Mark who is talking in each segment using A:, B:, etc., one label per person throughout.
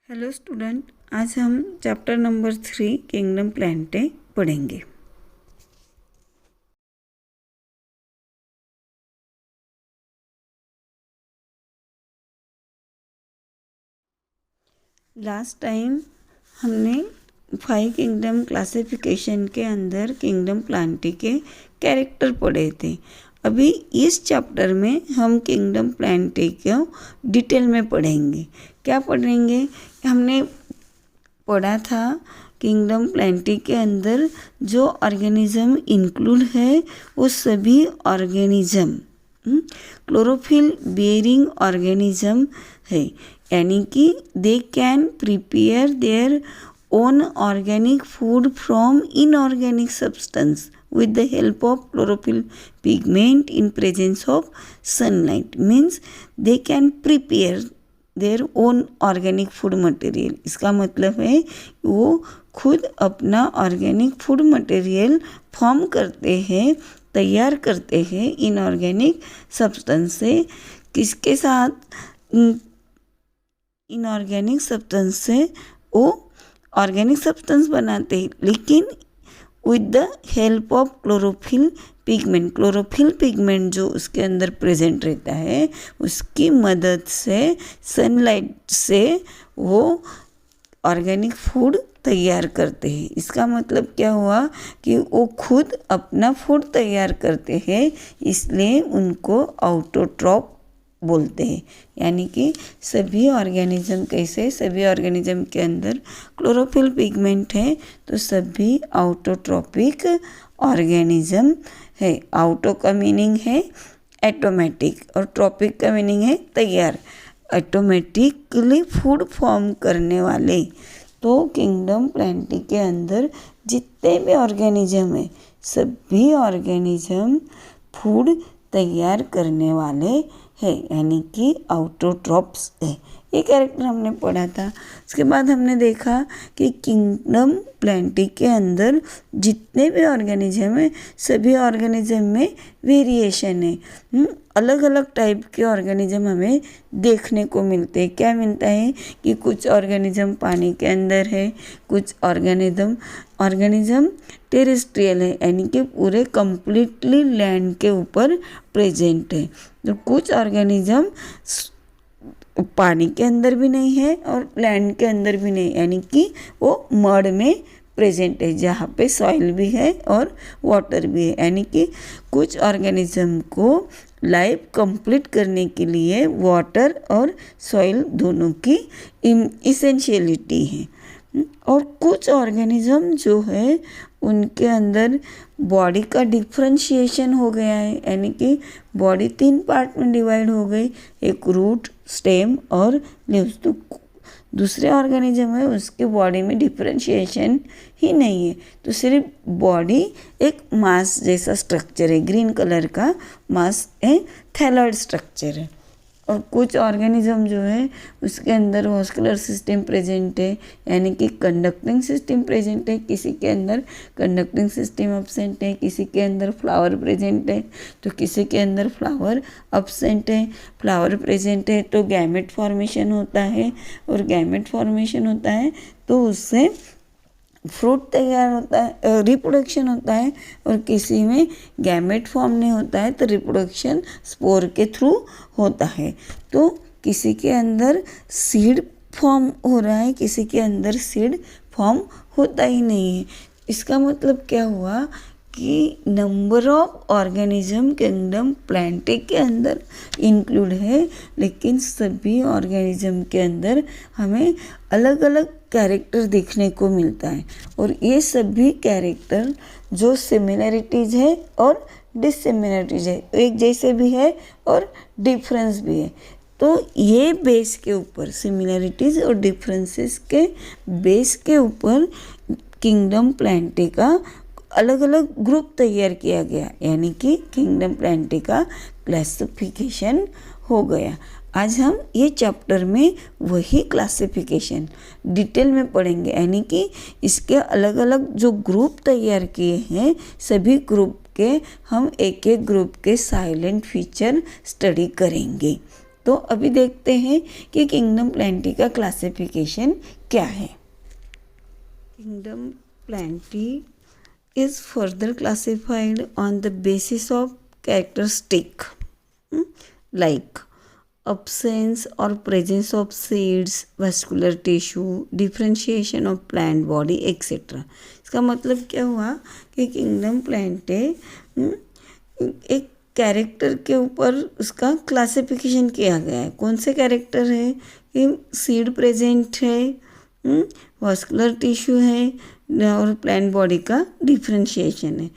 A: Hello student, आज हम chapter number 3 kingdom Plantae पढ़ेंगे। लास्ट टाइम हमने 5 किंगडम क्लासिफिकेशन के अंदर किंगडम प्लांटे के कैरेक्टर पढ़े थे। अभी इस चैप्टर में हम किंगडम प्लांटे को डिटेल में पढ़ेंगे। क्या पढ़ेंगे? हमने पढ़ा था किंगडम प्लांटे के अंदर जो ऑर्गेनिज्म इंक्लूड है वो सभी ऑर्गेनिज्म क्लोरोफिल बियरिंग ऑर्गेनिज्म है, यानी कि they can prepare their own organic food from inorganic substance with the help of chlorophyll pigment in presence of sunlight. Means they can prepare their own organic food material. इसका मतलब है वो खुद अपना organic food material form करते हैं, तैयार करते हैं इनऑर्गेनिक सब्सटेंस से। किसके साथ? इनऑर्गेनिक सब्सटेंस से वो ऑर्गेनिक सब्सटेंस बनाते हैं, लेकिन with the help of chlorophyll pigment. Chlorophyll pigment जो उसके अंदर प्रेजेंट रहता है उसकी मदद से, सनलाइट से वो ऑर्गेनिक फूड तैयार करते हैं। इसका मतलब क्या हुआ कि वो खुद अपना फूड तैयार करते हैं, इसलिए उनको ऑटोट्रॉप बोलते हैं। यानी कि सभी ऑर्गेनिज्म कैसे, सभी ऑर्गेनिज्म के अंदर क्लोरोफिल पिगमेंट है तो सभी ऑटोट्रॉपिक ऑर्गेनिज्म है। ऑटो का मीनिंग है ऑटोमेटिक और ट्रॉपिक का मीनिंग है तैयार, ऑटोमेटिकली फूड फॉर्म करने वाले। तो किंगडम प्लांटे के अंदर जितने भी ऑर्गेनिज्म है सभी ऑर्गेनिज्म फूड तैयार करने वाले है, यानी कि ऑटोट्रॉप्स है। ये कैरेक्टर हमने पढ़ा था। उसके बाद हमने देखा कि किंगडम प्लांटे के अंदर जितने भी ऑर्गेनिज्म है सभी ऑर्गेनिज्म में वेरिएशन है। अलग अलग टाइप के ऑर्गेनिज्म हमें देखने को मिलते हैं। क्या मिलता है कि कुछ ऑर्गेनिज्म पानी के अंदर है, कुछ ऑर्गेनिज्म टेरेस्ट्रियल है, यानी कि पूरे कंप्लीटली लैंड के ऊपर प्रेजेंट है। तो कुछ ऑर्गेनिज्म पानी के अंदर भी नहीं है और लैंड के अंदर भी नहीं, यानी कि वो मड में प्रेजेंट है जहाँ पे सॉइल भी है और वाटर भी है। यानी कि कुछ ऑर्गेनिज्म को लाइफ कंप्लीट करने के लिए वाटर और सॉइल दोनों की इसेंशियलिटी है। और कुछ ऑर्गेनिज्म जो है उनके अंदर बॉडी का डिफ्रेंशिएशन हो गया है, यानी कि बॉडी 3 पार्ट में डिवाइड हो गई, एक रूट, स्टेम और लीव्स। तो दूसरे ऑर्गेनिज्म है उसके बॉडी में डिफ्रेंशिएशन ही नहीं है, तो सिर्फ बॉडी एक मास जैसा स्ट्रक्चर है, ग्रीन कलर का मास है, थैलॉइड स्ट्रक्चर है। और कुछ ऑर्गेनिज्म जो है उसके अंदर वास्कुलर सिस्टम प्रेजेंट है, यानी कि कंडक्टिंग सिस्टम प्रेजेंट है। किसी के अंदर कंडक्टिंग सिस्टम एब्सेंट है, किसी के अंदर फ्लावर प्रेजेंट है तो किसी के अंदर फ्लावर एब्सेंट है। फ्लावर प्रेजेंट है तो गैमेट फॉर्मेशन होता है, और गैमेट फॉर्मेशन होता है तो उससे फ्रूट तैयार होता है, रिप्रोडक्शन होता है। और किसी में गैमेट फॉर्म नहीं होता है तो रिप्रोडक्शन स्पोर के थ्रू होता है। तो किसी के अंदर सीड फॉर्म हो रहा है, किसी के अंदर सीड फॉर्म होता ही नहीं है। इसका मतलब क्या हुआ कि number of organism kingdom Plantae के अंदर इंक्लूड है, लेकिन सभी ऑर्गेनिज्म के अंदर हमें अलग अलग कैरेक्टर देखने को मिलता है। और ये सभी कैरेक्टर जो सिमिलरिटीज़ है और डिससिमिलरिटीज़ है, एक जैसे भी है और डिफरेंस भी है। तो ये बेस के ऊपर, सिमिलरिटीज़ और डिफरेंसेस के बेस के ऊपर किंगडम प्लांटे का अलग अलग ग्रुप तैयार किया गया, यानी कि किंगडम प्लांटे का क्लासिफिकेशन हो गया। आज हम ये चैप्टर में वही क्लासिफिकेशन डिटेल में पढ़ेंगे, यानी कि इसके अलग अलग जो ग्रुप तैयार किए हैं सभी ग्रुप के हम एक एक ग्रुप के साइलेंट फीचर स्टडी करेंगे। तो अभी देखते हैं कि किंगडम प्लांटी का क्लासिफिकेशन क्या है। Kingdom Plantae is further classified on the basis of characteristic like absence or presence of seeds, vascular tissue, differentiation of plant body etc. इसका मतलब क्या हुआ कि किंगडम प्लांटे एक कैरेक्टर के ऊपर उसका क्लासिफिकेशन किया गया है। कौन से कैरेक्टर है कि सीड प्रेजेंट है, वास्कुलर टिश्यू है और प्लांट बॉडी का डिफरेंशिएशन है।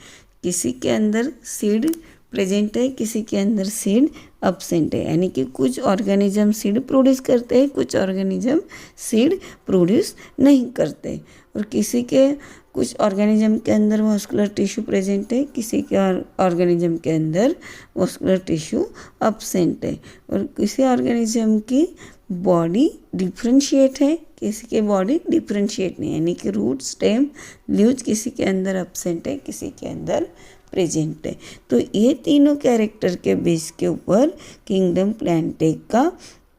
A: किसी के अंदर सीड प्रेजेंट है, किसी के अंदर सीड अब्सेंट है, यानी कि कुछ ऑर्गेनिज्म सीड प्रोड्यूस करते हैं, कुछ ऑर्गेनिज्म सीड प्रोड्यूस नहीं करते। और किसी के कुछ ऑर्गेनिज्म के अंदर वास्कुलर टिश्यू प्रेजेंट है, किसी के ऑर्गेनिज्म के अंदर वास्कुलर टिश्यू अब्सेंट है। और किसी ऑर्गेनिज्म की बॉडी डिफरेंशिएट है, किसी के बॉडी डिफरेंशिएट नहीं, यानी कि रूट स्टेम लीव्स किसी के अंदर अब्सेंट है, किसी के अंदर प्रेजेंट है। तो ये तीनों कैरेक्टर के बेस के ऊपर किंगडम प्लांटे का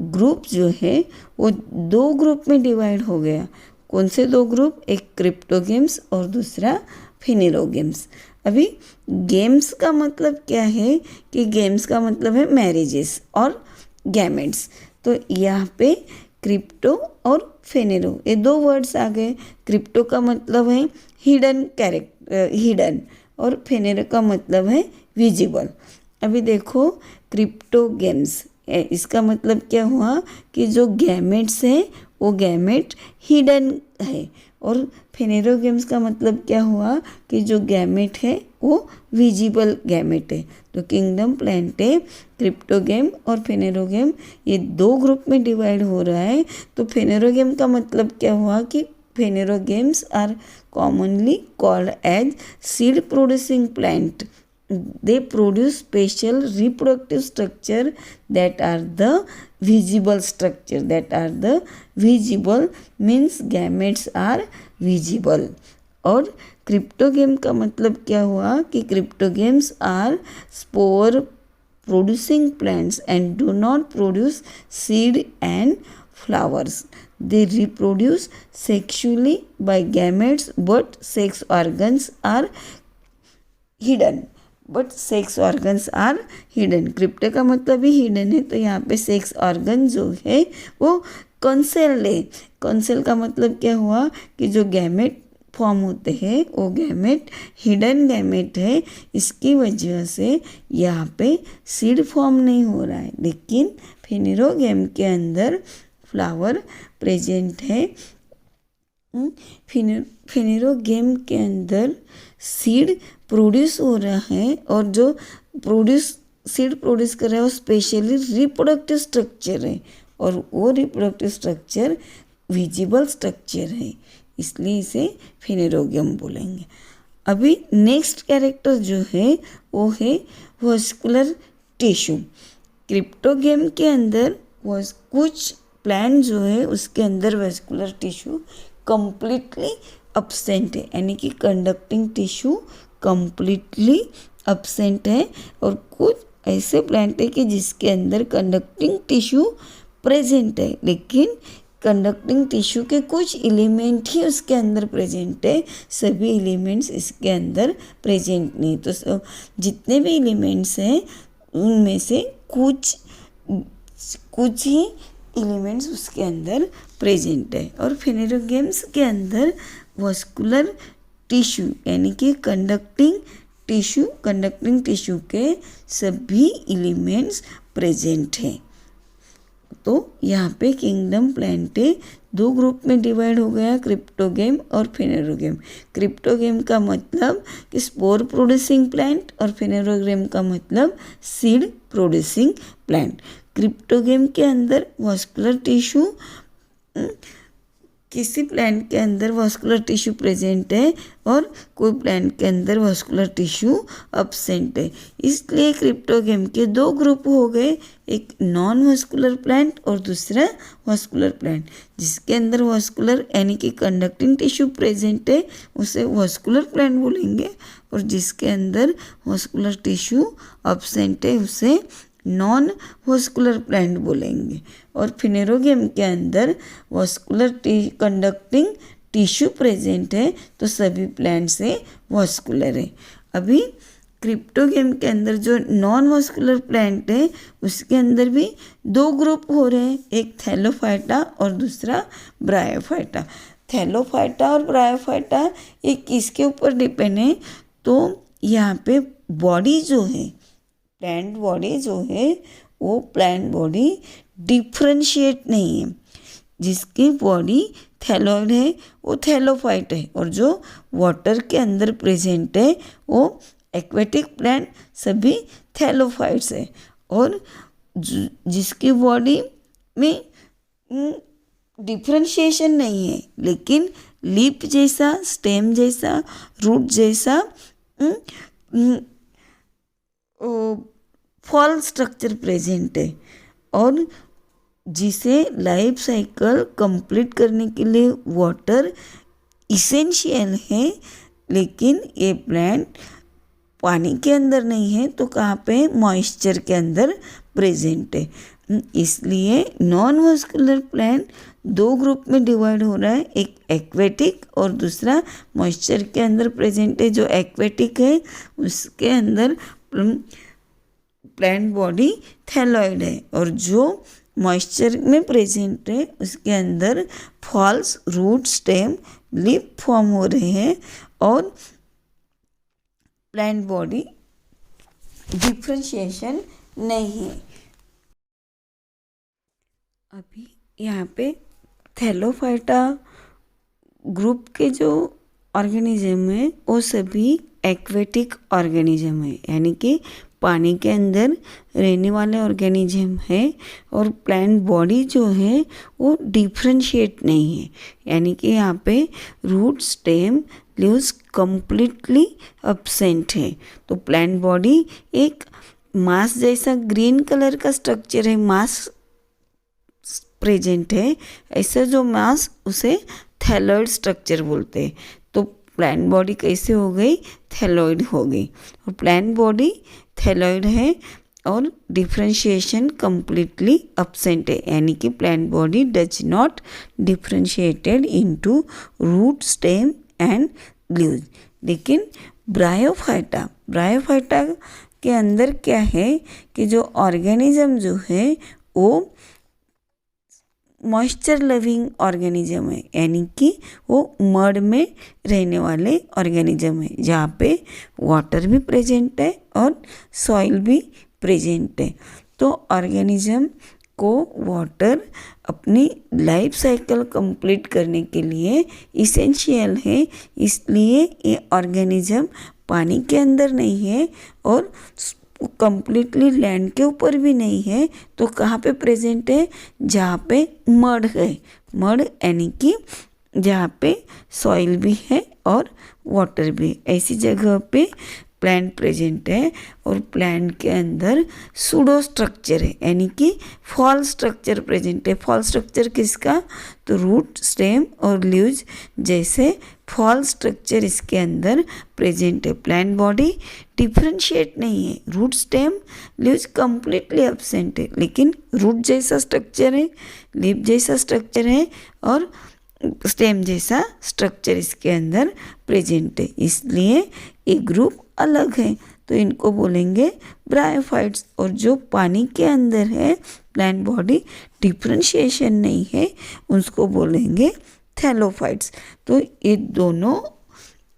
A: ग्रुप जो है वो दो ग्रुप में डिवाइड हो गया। कौन से दो ग्रुप? एक क्रिप्टोगेम्स और दूसरा फेनेरोगेम्स। अभी गेम्स का मतलब क्या है कि गेम्स का मतलब है मैरिजेस और गैमेट्स। तो यहाँ पे क्रिप्टो और फेनेरो ये दो वर्ड्स आ गए। क्रिप्टो का मतलब है हिडन हिडन और फेनेरो का मतलब है विजिबल। अभी देखो क्रिप्टो गेम्स, इसका मतलब क्या हुआ कि जो गैमेट्स है वो गैमेट हिडन है। और फेनेरो गेम्स का मतलब क्या हुआ कि जो गैमेट है वो विजिबल गैमेट है। तो किंगडम प्लांटे क्रिप्टोगेम और फेनेरोगेम ये दो ग्रुप में डिवाइड हो रहा है। तो फेनेरोगेम का मतलब क्या हुआ कि Phanerogames are commonly called as seed producing plant. They produce special reproductive structure that are the visible structure. That are the visible means gametes are visible. और क्रिप्टोगेम का मतलब क्या हुआ कि cryptogams are spore producing plants and do not produce seed and flowers. They reproduce sexually by gametes, but sex organs are hidden. Crypto का मतलब ही hidden है, तो यहाँ पे सेक्स ऑर्गन जो है वो कंसेल्ड है। कंसेल का मतलब क्या हुआ कि जो गैमेट फॉर्म होते हैं वो गैमेट हिडन गैमेट है। इसकी वजह से यहाँ पे सीड फॉर्म नहीं हो रहा है, लेकिन फेनेरोगेम के अंदर फ्लावर प्रेजेंट है। फेनेरोगेम के अंदर सीड प्रोड्यूस हो रहा है और जो सीड प्रोड्यूस कर रहा है वो स्पेशली रिप्रोडक्टिव स्ट्रक्चर है और वो रिप्रोडक्टिव स्ट्रक्चर विजिबल स्ट्रक्चर है, इसलिए इसे फेनेरोगेम बोलेंगे। अभी नेक्स्ट कैरेक्टर जो है वो है वास्कुलर टिश्यू। क्रिप्टोगेम के अंदर कुछ प्लांट जो है उसके अंदर वास्कुलर टिश्यू कंप्लीटली अब्सेंट है, यानी कि कंडक्टिंग टिश्यू कंप्लीटली अब्सेंट है। और कुछ ऐसे प्लांट है कि जिसके अंदर कंडक्टिंग टिश्यू प्रेजेंट है, लेकिन कंडक्टिंग टिश्यू के कुछ एलिमेंट ही उसके अंदर प्रेजेंट है, सभी एलिमेंट्स इसके अंदर प्रेजेंट नहीं। तो जितने भी एलिमेंट्स हैं उनमें से कुछ ही एलिमेंट्स उसके अंदर प्रेजेंट है। और फेनेरोगेम्स के अंदर वास्कुलर टिश्यू यानी कि कंडक्टिंग टिश्यू के सभी एलिमेंट्स प्रेजेंट हैं। तो यहाँ पे किंगडम प्लांटे दो ग्रुप में डिवाइड हो गया, क्रिप्टोगेम और फेनेरोगेम। क्रिप्टोगेम का मतलब कि स्पोर प्रोड्यूसिंग प्लांट और फेनेरोगेम का मतलब सीड प्रोड्यूसिंग प्लांट। क्रिप्टोगेम के अंदर वास्कुलर टिश्यू, किसी प्लांट के अंदर वास्कुलर टिश्यू प्रेजेंट है और कोई प्लांट के अंदर वास्कुलर टिश्यू अब्सेंट है, इसलिए क्रिप्टोगेम के दो ग्रुप हो गए, एक नॉन वास्कुलर प्लांट और दूसरा वास्कुलर प्लांट। जिसके अंदर वास्कुलर यानी कि कंडक्टिंग टिश्यू प्रेजेंट है उसे वास्कुलर प्लांट बोलेंगे, और जिसके अंदर वास्कुलर टिश्यू अब्सेंट है उसे नॉन वॉस्कुलर प्लांट बोलेंगे। और फिनेरोगेम के अंदर वॉस्कुलर कंडक्टिंग टिश्यू प्रेजेंट है तो सभी प्लांट से वॉस्कुलर है। अभी क्रिप्टोगेम के अंदर जो नॉन वॉस्कुलर प्लांट है उसके अंदर भी दो ग्रुप हो रहे हैं, एक थैलोफाइटा और दूसरा ब्रायोफाइटा। थैलोफाइटा और ब्रायोफाइटा ये किसके ऊपर डिपेंड है, तो यहाँ पे बॉडी जो है, प्लांट बॉडी जो है वो प्लांट बॉडी डिफ्रेंशिएट नहीं है। जिसकी बॉडी थैलॉइड है वो थैलोफाइट है, और जो वाटर के अंदर प्रेजेंट है वो एक्वेटिक प्लांट सभी थैलोफाइट्स है। और जिसकी बॉडी में डिफ्रेंशिएशन नहीं है लेकिन लीफ जैसा, स्टेम जैसा, रूट जैसा फॉल स्ट्रक्चर प्रेजेंट है, और जिसे लाइफ साइकिल कंप्लीट करने के लिए वाटर इसेंशियल है, लेकिन ये प्लांट पानी के अंदर नहीं है तो कहाँ पे, मॉइस्चर के अंदर प्रेजेंट है। इसलिए नॉन वॉस्कुलर प्लांट दो ग्रुप में डिवाइड हो रहा है, एक एक्वेटिक और दूसरा मॉइस्चर के अंदर प्रेजेंट है। जो एक्वेटिक है उसके अंदर प्लांट बॉडी थैलॉइड है, और जो मॉइस्चर में प्रेजेंट है उसके अंदर false, root, stem, leaf form हो रहे हैं, और प्लांट बॉडी डिफ्रेंशिएशन नहीं है। अभी यहाँ पे थैलोफाइटा ग्रुप के जो ऑर्गेनिज्म है वो सभी एक्वेटिक ऑर्गेनिज्म है, यानी कि पानी के अंदर रहने वाले ऑर्गेनिज्म है, और प्लांट बॉडी जो है वो डिफ्रेंशिएट नहीं है, यानी कि यहाँ पे root, stem, leaves completely absent है। तो प्लांट बॉडी एक मास जैसा ग्रीन कलर का स्ट्रक्चर है, मास प्रेजेंट है, ऐसा जो मास उसे थैलॉइड स्ट्रक्चर बोलते हैं। तो प्लांट बॉडी कैसे हो गई, थैलॉइड हो गई, और प्लांट बॉडी थैलॉइड है और डिफ्रेंशिएशन कम्प्लीटली एब्सेंट है, यानी कि plant body does not differentiated into root, stem and leaves. लेकिन ब्रायोफाइटा के अंदर क्या है कि जो ऑर्गेनिज्म जो है वो मॉइस्चर लविंग ऑर्गेनिज्म है, यानी कि वो मड में रहने वाले ऑर्गेनिज्म है, जहाँ पे वाटर भी प्रेजेंट है और सॉइल भी प्रेजेंट है। तो ऑर्गेनिज्म को वाटर अपनी लाइफ साइकिल कंप्लीट करने के लिए इसेंशियल है, इसलिए ये ऑर्गेनिज्म पानी के अंदर नहीं है और कंप्लीटली लैंड के ऊपर भी नहीं है। तो कहाँ पे प्रेजेंट है, जहाँ पे मड है, मड यानी कि जहाँ पे सॉइल भी है और वाटर भी, ऐसी जगह पे प्लांट प्रेजेंट है। और प्लांट के अंदर सूडो स्ट्रक्चर है, यानी कि फॉल स्ट्रक्चर प्रेजेंट है। फॉल स्ट्रक्चर किसका, तो रूट, स्टेम और लीव्स जैसे फॉल स्ट्रक्चर इसके अंदर प्रेजेंट है। प्लांट बॉडी डिफ्रेंशिएट नहीं है, root, stem, leaves completely absent है, लेकिन रूट जैसा स्ट्रक्चर है, लीफ जैसा स्ट्रक्चर है और स्टेम जैसा स्ट्रक्चर इसके अंदर प्रेजेंट है, इसलिए ये ग्रुप अलग है। तो इनको बोलेंगे ब्रायोफाइट्स। और जो पानी के अंदर है, प्लांट बॉडी डिफ्रेंशिएशन नहीं है, उसको बोलेंगे थैलोफाइट्स। तो ये दोनों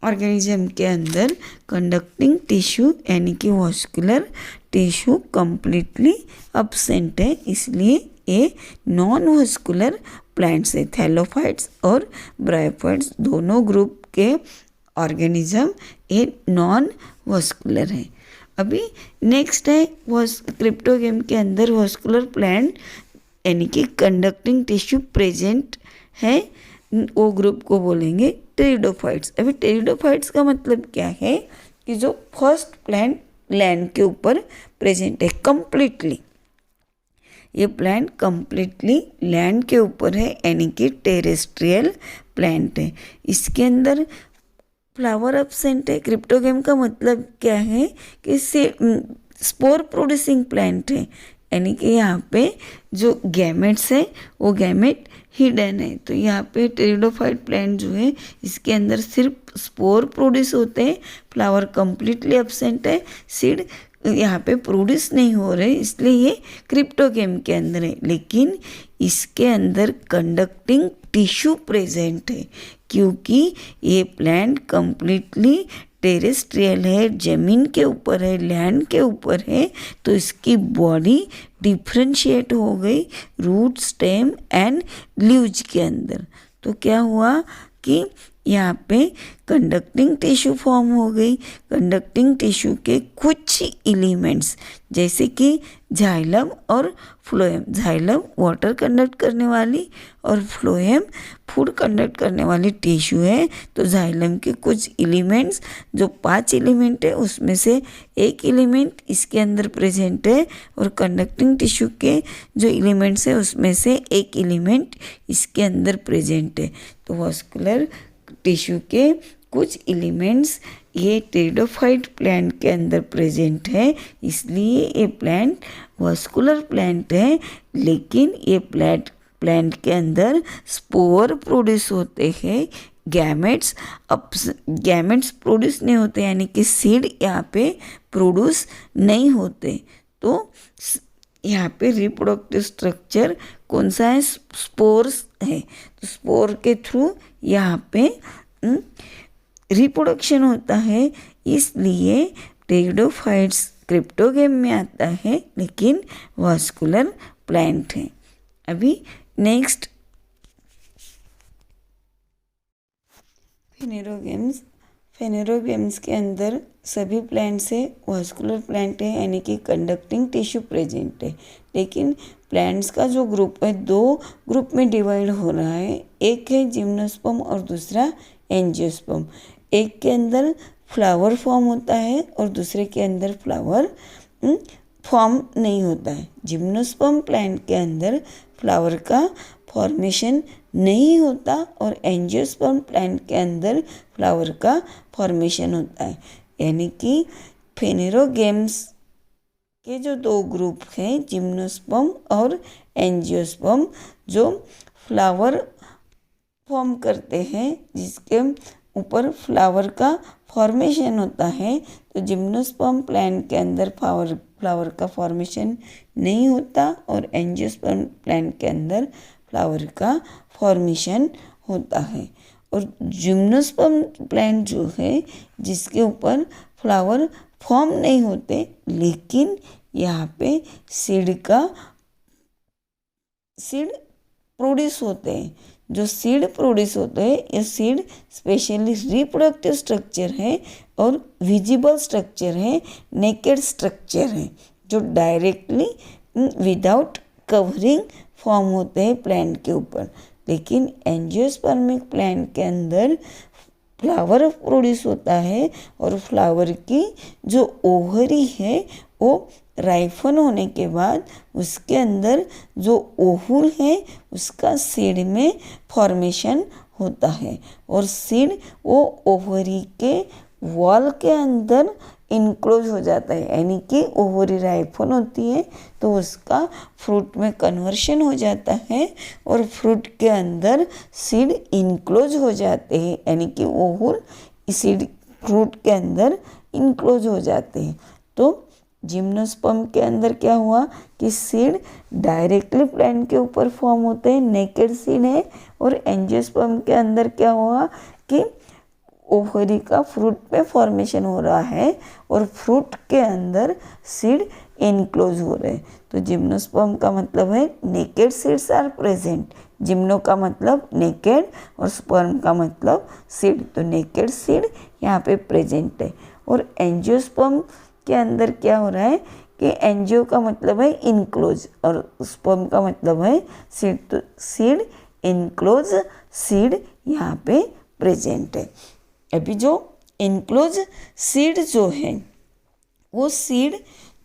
A: ऑर्गेनिज्म के अंदर कंडक्टिंग टिश्यू यानी कि वॉस्कुलर टिश्यू कंप्लीटली एब्सेंट है, इसलिए ये नॉन वॉस्कुलर प्लांट्स है। थैलोफाइट्स और ब्रायोफाइट्स दोनों ग्रुप के ऑर्गेनिज्म ये नॉन वॉस्कुलर है। अभी नेक्स्ट है क्रिप्टोगेम के अंदर वॉस्कुलर प्लांट यानी कि कंडक्टिंग टिश्यू प्रेजेंट है, वो ग्रुप को बोलेंगे टेरिडोफाइट्स। अभी टेरिडोफाइट्स का मतलब क्या है कि जो फर्स्ट प्लांट लैंड के ऊपर प्रेजेंट है कंप्लीटली, ये प्लांट कंप्लीटली लैंड के ऊपर है, यानी कि टेरेस्ट्रियल प्लांट है। इसके अंदर फ्लावर एब्सेंट है। क्रिप्टोगेम का मतलब क्या है कि स्पोर प्रोड्यूसिंग प्लांट है, यानी कि यहाँ पे जो गैमेट्स है वो गैमेट हिडन है। तो यहाँ पे टेरिडोफाइट प्लांट जो है इसके अंदर सिर्फ स्पोर प्रोड्यूस होते हैं, फ्लावर कंप्लीटली एब्सेंट है, सीड यहाँ पे प्रोड्यूस नहीं हो रहे, इसलिए ये क्रिप्टोगेम के अंदर है। लेकिन इसके अंदर कंडक्टिंग टिश्यू प्रेजेंट है, क्योंकि ये प्लांट कंप्लीटली टेरेस्ट्रियल है, ज़मीन के ऊपर है, लैंड के ऊपर है, तो इसकी बॉडी डिफ्रेंशिएट हो गई रूट, स्टेम एंड लीव्स के अंदर। तो क्या हुआ कि यहाँ पे कंडक्टिंग टिश्यू फॉर्म हो गई। कंडक्टिंग टिश्यू के कुछ एलिमेंट्स जैसे कि जाइलम और फ्लोएम, जाइलम वाटर कंडक्ट करने वाली और फ्लोएम फूड कंडक्ट करने वाली टिश्यू है। तो जाइलम के कुछ एलिमेंट्स जो 5 एलिमेंट है उसमें से एक एलिमेंट इसके अंदर प्रेजेंट है, और कंडक्टिंग टिश्यू के जो एलिमेंट्स है उसमें से एक एलिमेंट इसके अंदर प्रेजेंट है। तो वास्कुलर टिश्यू के कुछ एलिमेंट्स ये टेरिडोफाइट प्लांट के अंदर प्रेजेंट है, इसलिए ये प्लांट वास्कुलर प्लांट है। लेकिन ये प्लांट के अंदर स्पोर प्रोड्यूस होते हैं, गैमेट्स प्रोड्यूस नहीं होते, यानी कि सीड यहाँ पे प्रोड्यूस नहीं होते। तो यहाँ पे रिप्रोडक्टिव स्ट्रक्चर कौन सा है? स्पोर्स है। तो स्पोर के थ्रू यहाँ पे रिप्रोडक्शन होता है, इसलिए टेरिडोफाइट्स क्रिप्टोगेम में आता है, लेकिन वास्कुलर प्लांट है। अभी नेक्स्ट फेनेरोगेम्स के अंदर सभी प्लांट से वास्कुलर प्लांट है, यानी कि कंडक्टिंग टिश्यू प्रेजेंट है। लेकिन प्लांट्स का जो ग्रुप है 2 ग्रुप में डिवाइड हो रहा है, एक है जिम्नोस्पर्म और दूसरा एंजियोस्पर्म। एक के अंदर फ्लावर फॉर्म होता है और दूसरे के अंदर फ्लावर फॉर्म नहीं होता है। जिम्नोस्पर्म प्लांट के अंदर फ्लावर का फॉर्मेशन नहीं होता और एंजियोस्पर्म प्लांट के अंदर फ्लावर का फॉर्मेशन होता है। यानी कि फेनेरोगेम्स के जो 2 ग्रुप हैं, जिम्नोस्पर्म और एंजियोस्पर्म, जो फ्लावर फॉर्म करते हैं जिसके ऊपर फ्लावर का फॉर्मेशन होता है। तो जिम्नोस्पर्म प्लांट के अंदर फ्लावर का फॉर्मेशन नहीं होता और एंजियोस्पर्म प्लांट के अंदर फ्लावर का फॉर्मेशन होता है। और जिम्नोस्पर्म प्लांट जो है जिसके ऊपर फ्लावर फॉर्म नहीं होते, लेकिन यहाँ पे सीड प्रोड्यूस होते हैं। जो सीड प्रोड्यूस होते हैं ये सीड स्पेशली रिप्रोडक्टिव स्ट्रक्चर है और विजिबल स्ट्रक्चर है, नेकेड स्ट्रक्चर है, जो डायरेक्टली विदाउट कवरिंग फॉर्म होते हैं प्लांट के ऊपर। लेकिन एंजियोस्पर्मिक प्लांट के अंदर फ्लावर प्रोड्यूस होता है और फ्लावर की जो ओवरी है वो राइफन होने के बाद उसके अंदर जो ओहुल है उसका सीड में फॉर्मेशन होता है और सीड वो ओवरी के वॉल के अंदर इनक्लोज हो जाता है, यानी कि ओवरी राइफन होती है तो उसका फ्रूट में कन्वर्शन हो जाता है और फ्रूट के अंदर सीड इनक्लोज हो जाते हैं, यानी कि ओहुल सीड फ्रूट के अंदर इनक्लोज हो जाते हैं। तो जिम्नोस्पर्म के अंदर क्या हुआ कि सीड डायरेक्टली प्लांट के ऊपर फॉर्म होते हैं, नेकेड सीड है, और एंजियोस्पर्म के अंदर क्या हुआ कि ओवरी का फ्रूट पे फॉर्मेशन हो रहा है और फ्रूट के अंदर सीड इनक्लोज हो रहे हैं। तो जिम्नोस्पर्म का मतलब है naked seeds are present, gymno का मतलब नेकेड और स्पर्म का मतलब सीड, तो नेकेड सीड यहाँ पे प्रेजेंट है। और एंजियोस्पर्म के अंदर क्या हो रहा है कि एंजियो का मतलब है इनक्लोज और स्पर्म का मतलब है सीड, तो सीड इनक्लोज सीड यहाँ पे प्रेजेंट है। अभी जो इनक्लोज सीड जो है वो सीड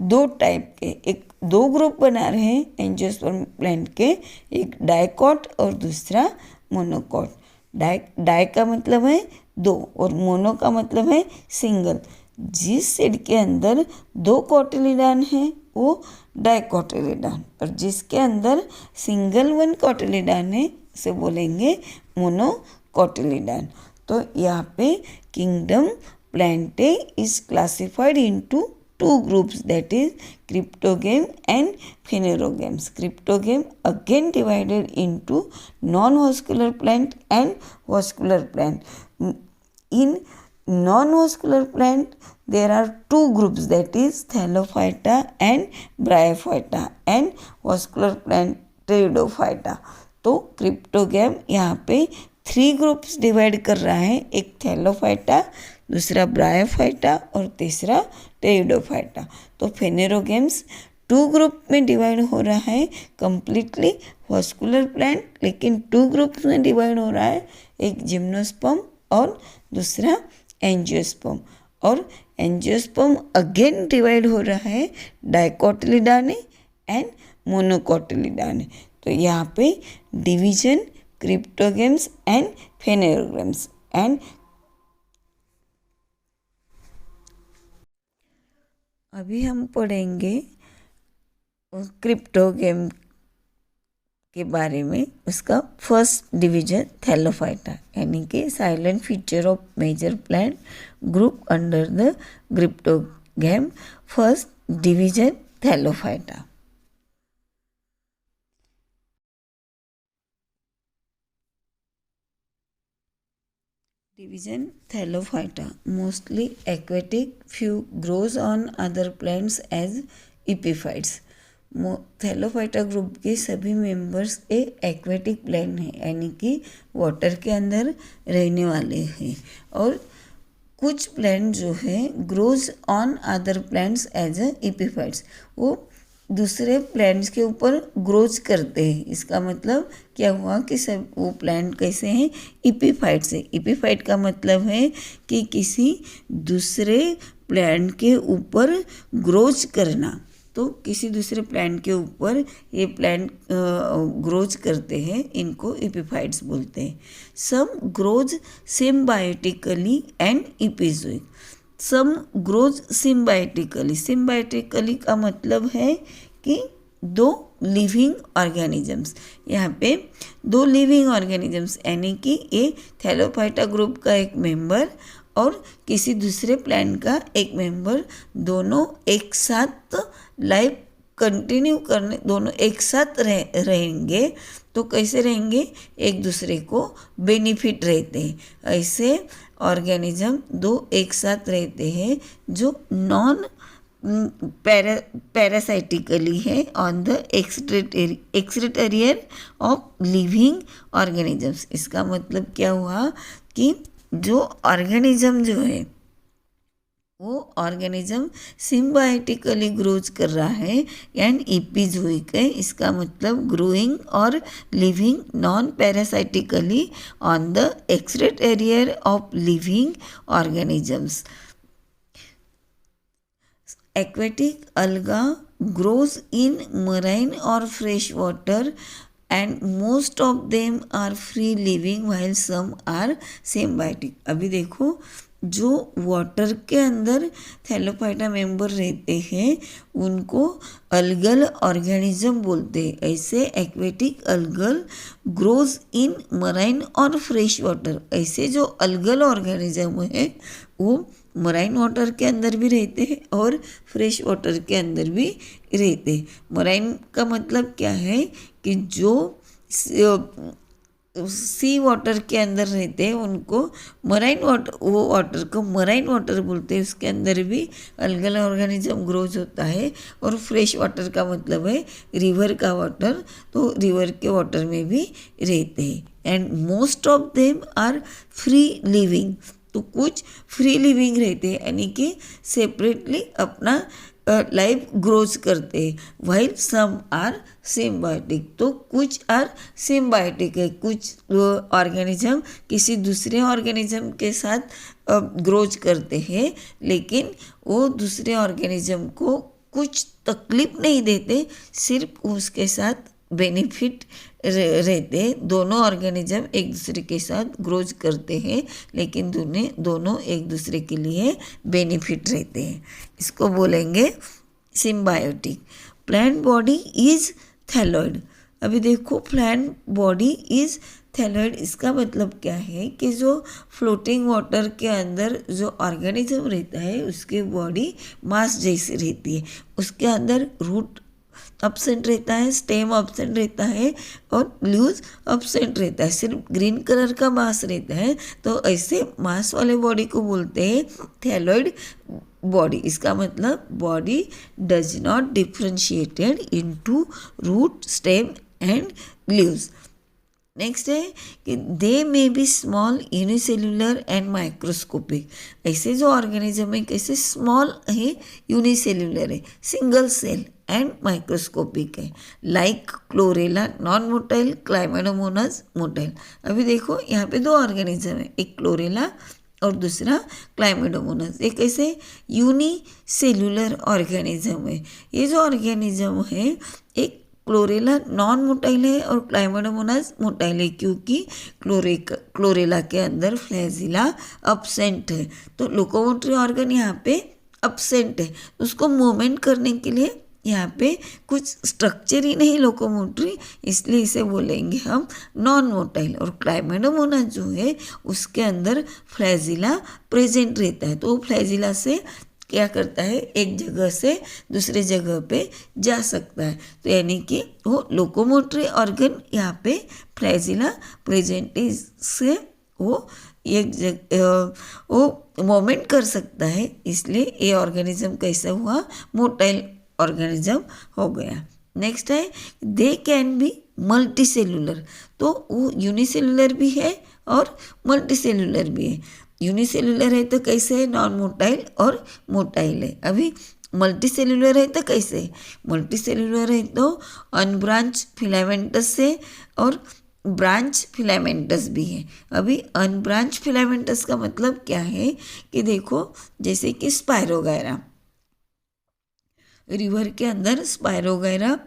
A: 2 टाइप के, एक 2 ग्रुप बना रहे हैं एंजियोस्पर्म प्लांट के, एक डाइकॉट और दूसरा मोनोकॉट। डाई का मतलब है 2 और मोनो का मतलब है सिंगल। जिस सीड के अंदर 2 कोटिलिडॉन है वो डाइकोटिलिडॉन, और जिसके अंदर सिंगल 1 कोटिलिडॉन है उसे बोलेंगे मोनोकोटिलिडॉन। तो यहाँ पे kingdom Plantae is classified into 2 groups, that is cryptogame and phanerogames. Cryptogame again divided into non-vascular plant and vascular plant. In non-vascular plant there are 2 groups, that is Thallophyta and Bryophyta, and vascular plant Pteridophyta. तो cryptogam यहाँ पे 3 groups divide कर रहा है, एक Thallophyta, दूसरा bryophyta और तीसरा टेरिडोफाइटा। तो फेनेरोगेम्स 2 ग्रुप में डिवाइड हो रहा है, कंप्लीटली वास्कुलर प्लांट, लेकिन 2 ग्रुप्स में डिवाइड हो रहा है, एक जिम्नोस्पर्म और दूसरा एंजियोस्पर्म। और एंजियोस्पर्म अगेन डिवाइड हो रहा है डाइकोटिलिडॉन एंड मोनोकोटिलिडॉन। तो यहाँ पे डिवीजन क्रिप्टोगेम्स एंड फेनेरोगेम्स। एंड अभी हम पढ़ेंगे क्रिप्टोगेम के बारे में। उसका फर्स्ट डिवीजन थैलोफाइटा, यानी कि salient feature of major plant group under the cryptogam. First division Thallophyta. Division Thallophyta, mostly aquatic, few grows on other plants as epiphytes. Thallophyta group के सभी मेंबर्स एक्वेटिक प्लांट हैं, यानी कि water के अंदर रहने वाले हैं, और कुछ प्लांट जो है grows on other plants as epiphytes, वो दूसरे प्लांट्स के ऊपर ग्रोज करते हैं। इसका मतलब क्या हुआ कि सब वो प्लांट कैसे हैं, एपिफाइट से। एपिफाइट का मतलब है कि किसी दूसरे प्लांट के ऊपर ग्रोज करना। तो किसी दूसरे प्लांट के ऊपर ये प्लांट ग्रोज करते हैं, इनको एपिफाइट्स बोलते हैं। Some grows symbiotically and epizoic. Some grows symbiotically. Symbiotically का मतलब है कि 2 लिविंग ऑर्गेनिजम्स, यहाँ पे 2 लिविंग ऑर्गेनिजम्स, यानी कि ये थैलोफाइटा ग्रुप का एक मेंबर और किसी दूसरे प्लांट का एक मेंबर, दोनों एक साथ लाइफ कंटिन्यू करने, दोनों एक साथ रहेंगे। तो कैसे रहेंगे, एक दूसरे को बेनिफिट रहते हैं। ऐसे ऑर्गेनिज्म 2 एक साथ रहते हैं जो नॉन पैरासाइटिकली है on the exterior of living organisms. इसका मतलब क्या हुआ कि जो ऑर्गेनिज्म जो है वो ऑर्गेनिज्म सिम्बायोटिकली ग्रोज कर रहा है एंड एपिजोइक है। इसका मतलब ग्रोइंग और living non parasitically on the exterior of living organisms. Aquatic alga grows in marine or fresh water and most of them are free living while some are symbiotic। अभी देखो, जो water के अंदर Thallophyta member रहते हैं उनको algal organism बोलते हैं। ऐसे aquatic algal grows in marine और फ्रेश वाटर। ऐसे जो अल्गल ऑर्गेनिज्म है वो मराइन वाटर के अंदर भी रहते हैं और फ्रेश वाटर के अंदर भी रहते हैं। मराइन का मतलब क्या है कि जो सी वाटर के अंदर रहते हैं उनको मराइन वाटर, वो वाटर को मराइन वाटर बोलते हैं। उसके अंदर भी अल्गल ऑर्गेनिज्म ग्रोज होता है। और फ्रेश वाटर का मतलब है रिवर का वाटर, तो रिवर के वाटर में भी रहते हैं। And most of them are free living. तो कुछ फ्री लिविंग रहते हैं, यानी कि सेपरेटली अपना लाइफ ग्रोज करते हैं। While some are symbiotic. तो कुछ आर सिम्बायोटिक है, कुछ ऑर्गेनिज्म किसी दूसरे ऑर्गेनिज्म के साथ ग्रोज करते हैं, लेकिन वो दूसरे ऑर्गेनिज्म को कुछ तकलीफ नहीं देते, सिर्फ उसके साथ बेनिफिट रहते हैं। दोनों ऑर्गेनिज्म एक दूसरे के साथ ग्रोज करते हैं, लेकिन दोनों एक दूसरे के लिए बेनिफिट रहते हैं। इसको बोलेंगे symbiotic. Plant body is thalloid. अभी देखो, प्लांट बॉडी इज थैलॉइड, इसका मतलब क्या है कि जो फ्लोटिंग वाटर के अंदर जो ऑर्गेनिज्म रहता है उसकी बॉडी मास जैसी रहती है। उसके अंदर रूट अब्सेंट रहता है, स्टेम अब्सेंट रहता है और लीव्स अब्सेंट रहता है, सिर्फ ग्रीन कलर का मास रहता है। तो ऐसे मास वाले बॉडी को बोलते हैं थैलॉइड बॉडी। इसका मतलब body does not differentiated into root, stem and leaves. Next है कि they may be small, unicellular and microscopic. ऐसे जो ऑर्गेनिज्म है कैसे स्मॉल है, यूनिसेल्युलर है, सिंगल सेल एंड माइक्रोस्कोपिक है। Like Chlorella non motile, Chlamydomonas motile. अभी देखो यहाँ पे दो ऑर्गेनिज्म है, एक क्लोरेला और दूसरा क्लाइमेडोमोनास। एक ऐसे यूनिसेल्युलर ऑर्गेनिज्म है। ये जो ऑर्गेनिज्म है एक क्लोरेला नॉन मोटाइल है और क्लाइमेडोमोनास मोटाइल है, क्योंकि क्लोरेला के अंदर फ्लैजिला अब्सेंट है। तो लोकोमोटरी ऑर्गन यहाँ पे अब्सेंट है, उसको मूवमेंट करने के लिए यहाँ पे कुछ स्ट्रक्चर ही नहीं लोकोमोटरी, इसलिए इसे बोलेंगे हम नॉन मोटाइल। और क्लाइमेडोमोनास जो है उसके अंदर फ्लैजिला प्रेजेंट रहता है, तो वो फ्लैजिला से क्या करता है, एक जगह से दूसरे जगह पे जा सकता है। तो यानी कि वो लोकोमोटरी ऑर्गन यहाँ पे फ्लैजिला प्रेजेंट से वो एक जगह वो मूवमेंट कर सकता है, इसलिए ये ऑर्गेनिज्म कैसा हुआ, मोटाइल ऑर्गेनिज्म हो गया। नेक्स्ट है they can be multi cellular. तो वो यूनिसेलुलर भी है और मल्टी सेलुलर भी है। यूनिसेलुलर है तो कैसे है, नॉन मोटाइल और मोटाइल है। अभी मल्टी सेलुलर है तो कैसे, मल्टी सेलुलर है तो अनब्रांच फिलामेंटस से और ब्रांच फिलामेंटस भी है। अभी अनब्रांच फिलामेंटस का मतलब क्या है कि देखो, जैसे कि स्पायरोगायरा, रिवर के अंदर स्पायरोगायरा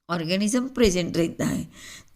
A: ऑर्गेनिज्म प्रेजेंट रहता है।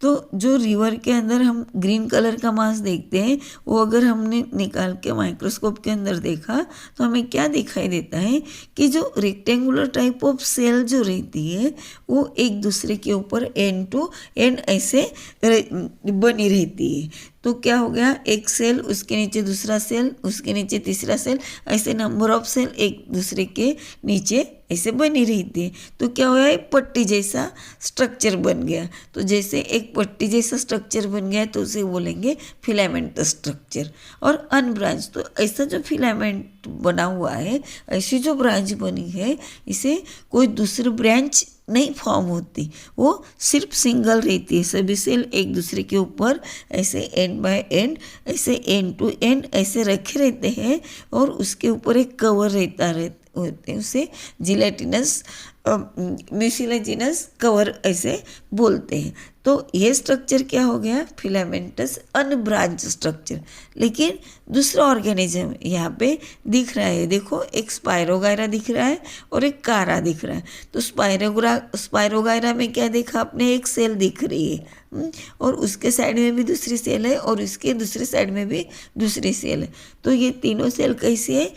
A: तो जो रिवर के अंदर हम ग्रीन कलर का मास देखते हैं, वो अगर हमने निकाल के माइक्रोस्कोप के अंदर देखा तो हमें क्या दिखाई देता है कि जो रेक्टेंगुलर टाइप ऑफ सेल जो रहती है वो एक दूसरे के ऊपर एंड टू एंड ऐसे बनी रहती है। तो क्या हो गया, एक सेल, उसके नीचे दूसरा सेल, उसके नीचे तीसरा सेल, ऐसे नंबर ऑफ सेल एक दूसरे के नीचे ऐसे बनी रहती है। तो क्या हुआ, एक पट्टी जैसा स्ट्रक्चर बन गया। तो जैसे एक पट्टी जैसा स्ट्रक्चर बन गया तो उसे बोलेंगे फिलामेंटस स्ट्रक्चर। और अनब्रांच, तो ऐसा जो फिलामेंट बना हुआ है, ऐसी जो ब्रांच बनी है, इसे कोई दूसरी ब्रांच नहीं फॉर्म होती, वो सिर्फ सिंगल रहती है। सभी सेल एक दूसरे के ऊपर ऐसे एंड बाय एंड, ऐसे एंड टू एंड ऐसे रखे रहते हैं और उसके ऊपर एक कवर रहता होते हैं, उसे जिलेटिनस म्यूसिलेजिनस कवर ऐसे बोलते हैं। तो ये स्ट्रक्चर क्या हो गया, फिलामेंटस अनब्रांच स्ट्रक्चर। लेकिन दूसरा ऑर्गेनिज्म यहाँ पे दिख रहा है, देखो एक स्पायरोगायरा दिख रहा है और एक कारा दिख रहा है। तो स्पायरोगायरा में क्या देखा आपने, एक सेल दिख रही है और उसके साइड में भी दूसरी सेल है और उसके दूसरे साइड में भी दूसरी सेल है। तो ये तीनों सेल कैसी है,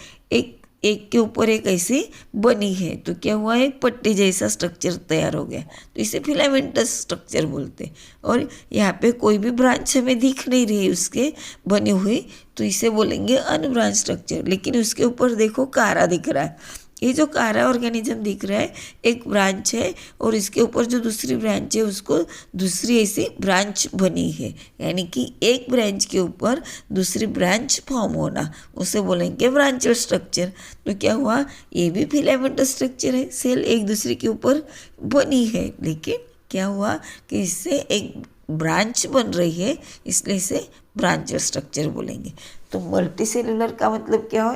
A: एक के ऊपर एक ऐसी बनी है। तो क्या हुआ, एक पट्टी जैसा स्ट्रक्चर तैयार हो गया, तो इसे फिलामेंटस स्ट्रक्चर बोलते हैं। और यहाँ पे कोई भी ब्रांच हमें दिख नहीं रही उसके बनी हुई, तो इसे बोलेंगे अनब्रांच स्ट्रक्चर। लेकिन उसके ऊपर देखो कारा दिख रहा है, ये जो कारा ऑर्गेनिज्म दिख रहा है एक ब्रांच है और इसके ऊपर जो दूसरी ब्रांच है उसको दूसरी ऐसी ब्रांच बनी है, यानी कि एक ब्रांच के ऊपर दूसरी ब्रांच फॉर्म होना, उसे बोलेंगे ब्रांचल स्ट्रक्चर। तो क्या हुआ, ये भी फिलामेंटस स्ट्रक्चर है, सेल एक दूसरे के ऊपर बनी है, लेकिन क्या हुआ कि इससे एक ब्रांच बन रही है, इसलिए इसे ब्रांचल स्ट्रक्चर बोलेंगे। तो मल्टी सेलुलर का मतलब क्या हुआ,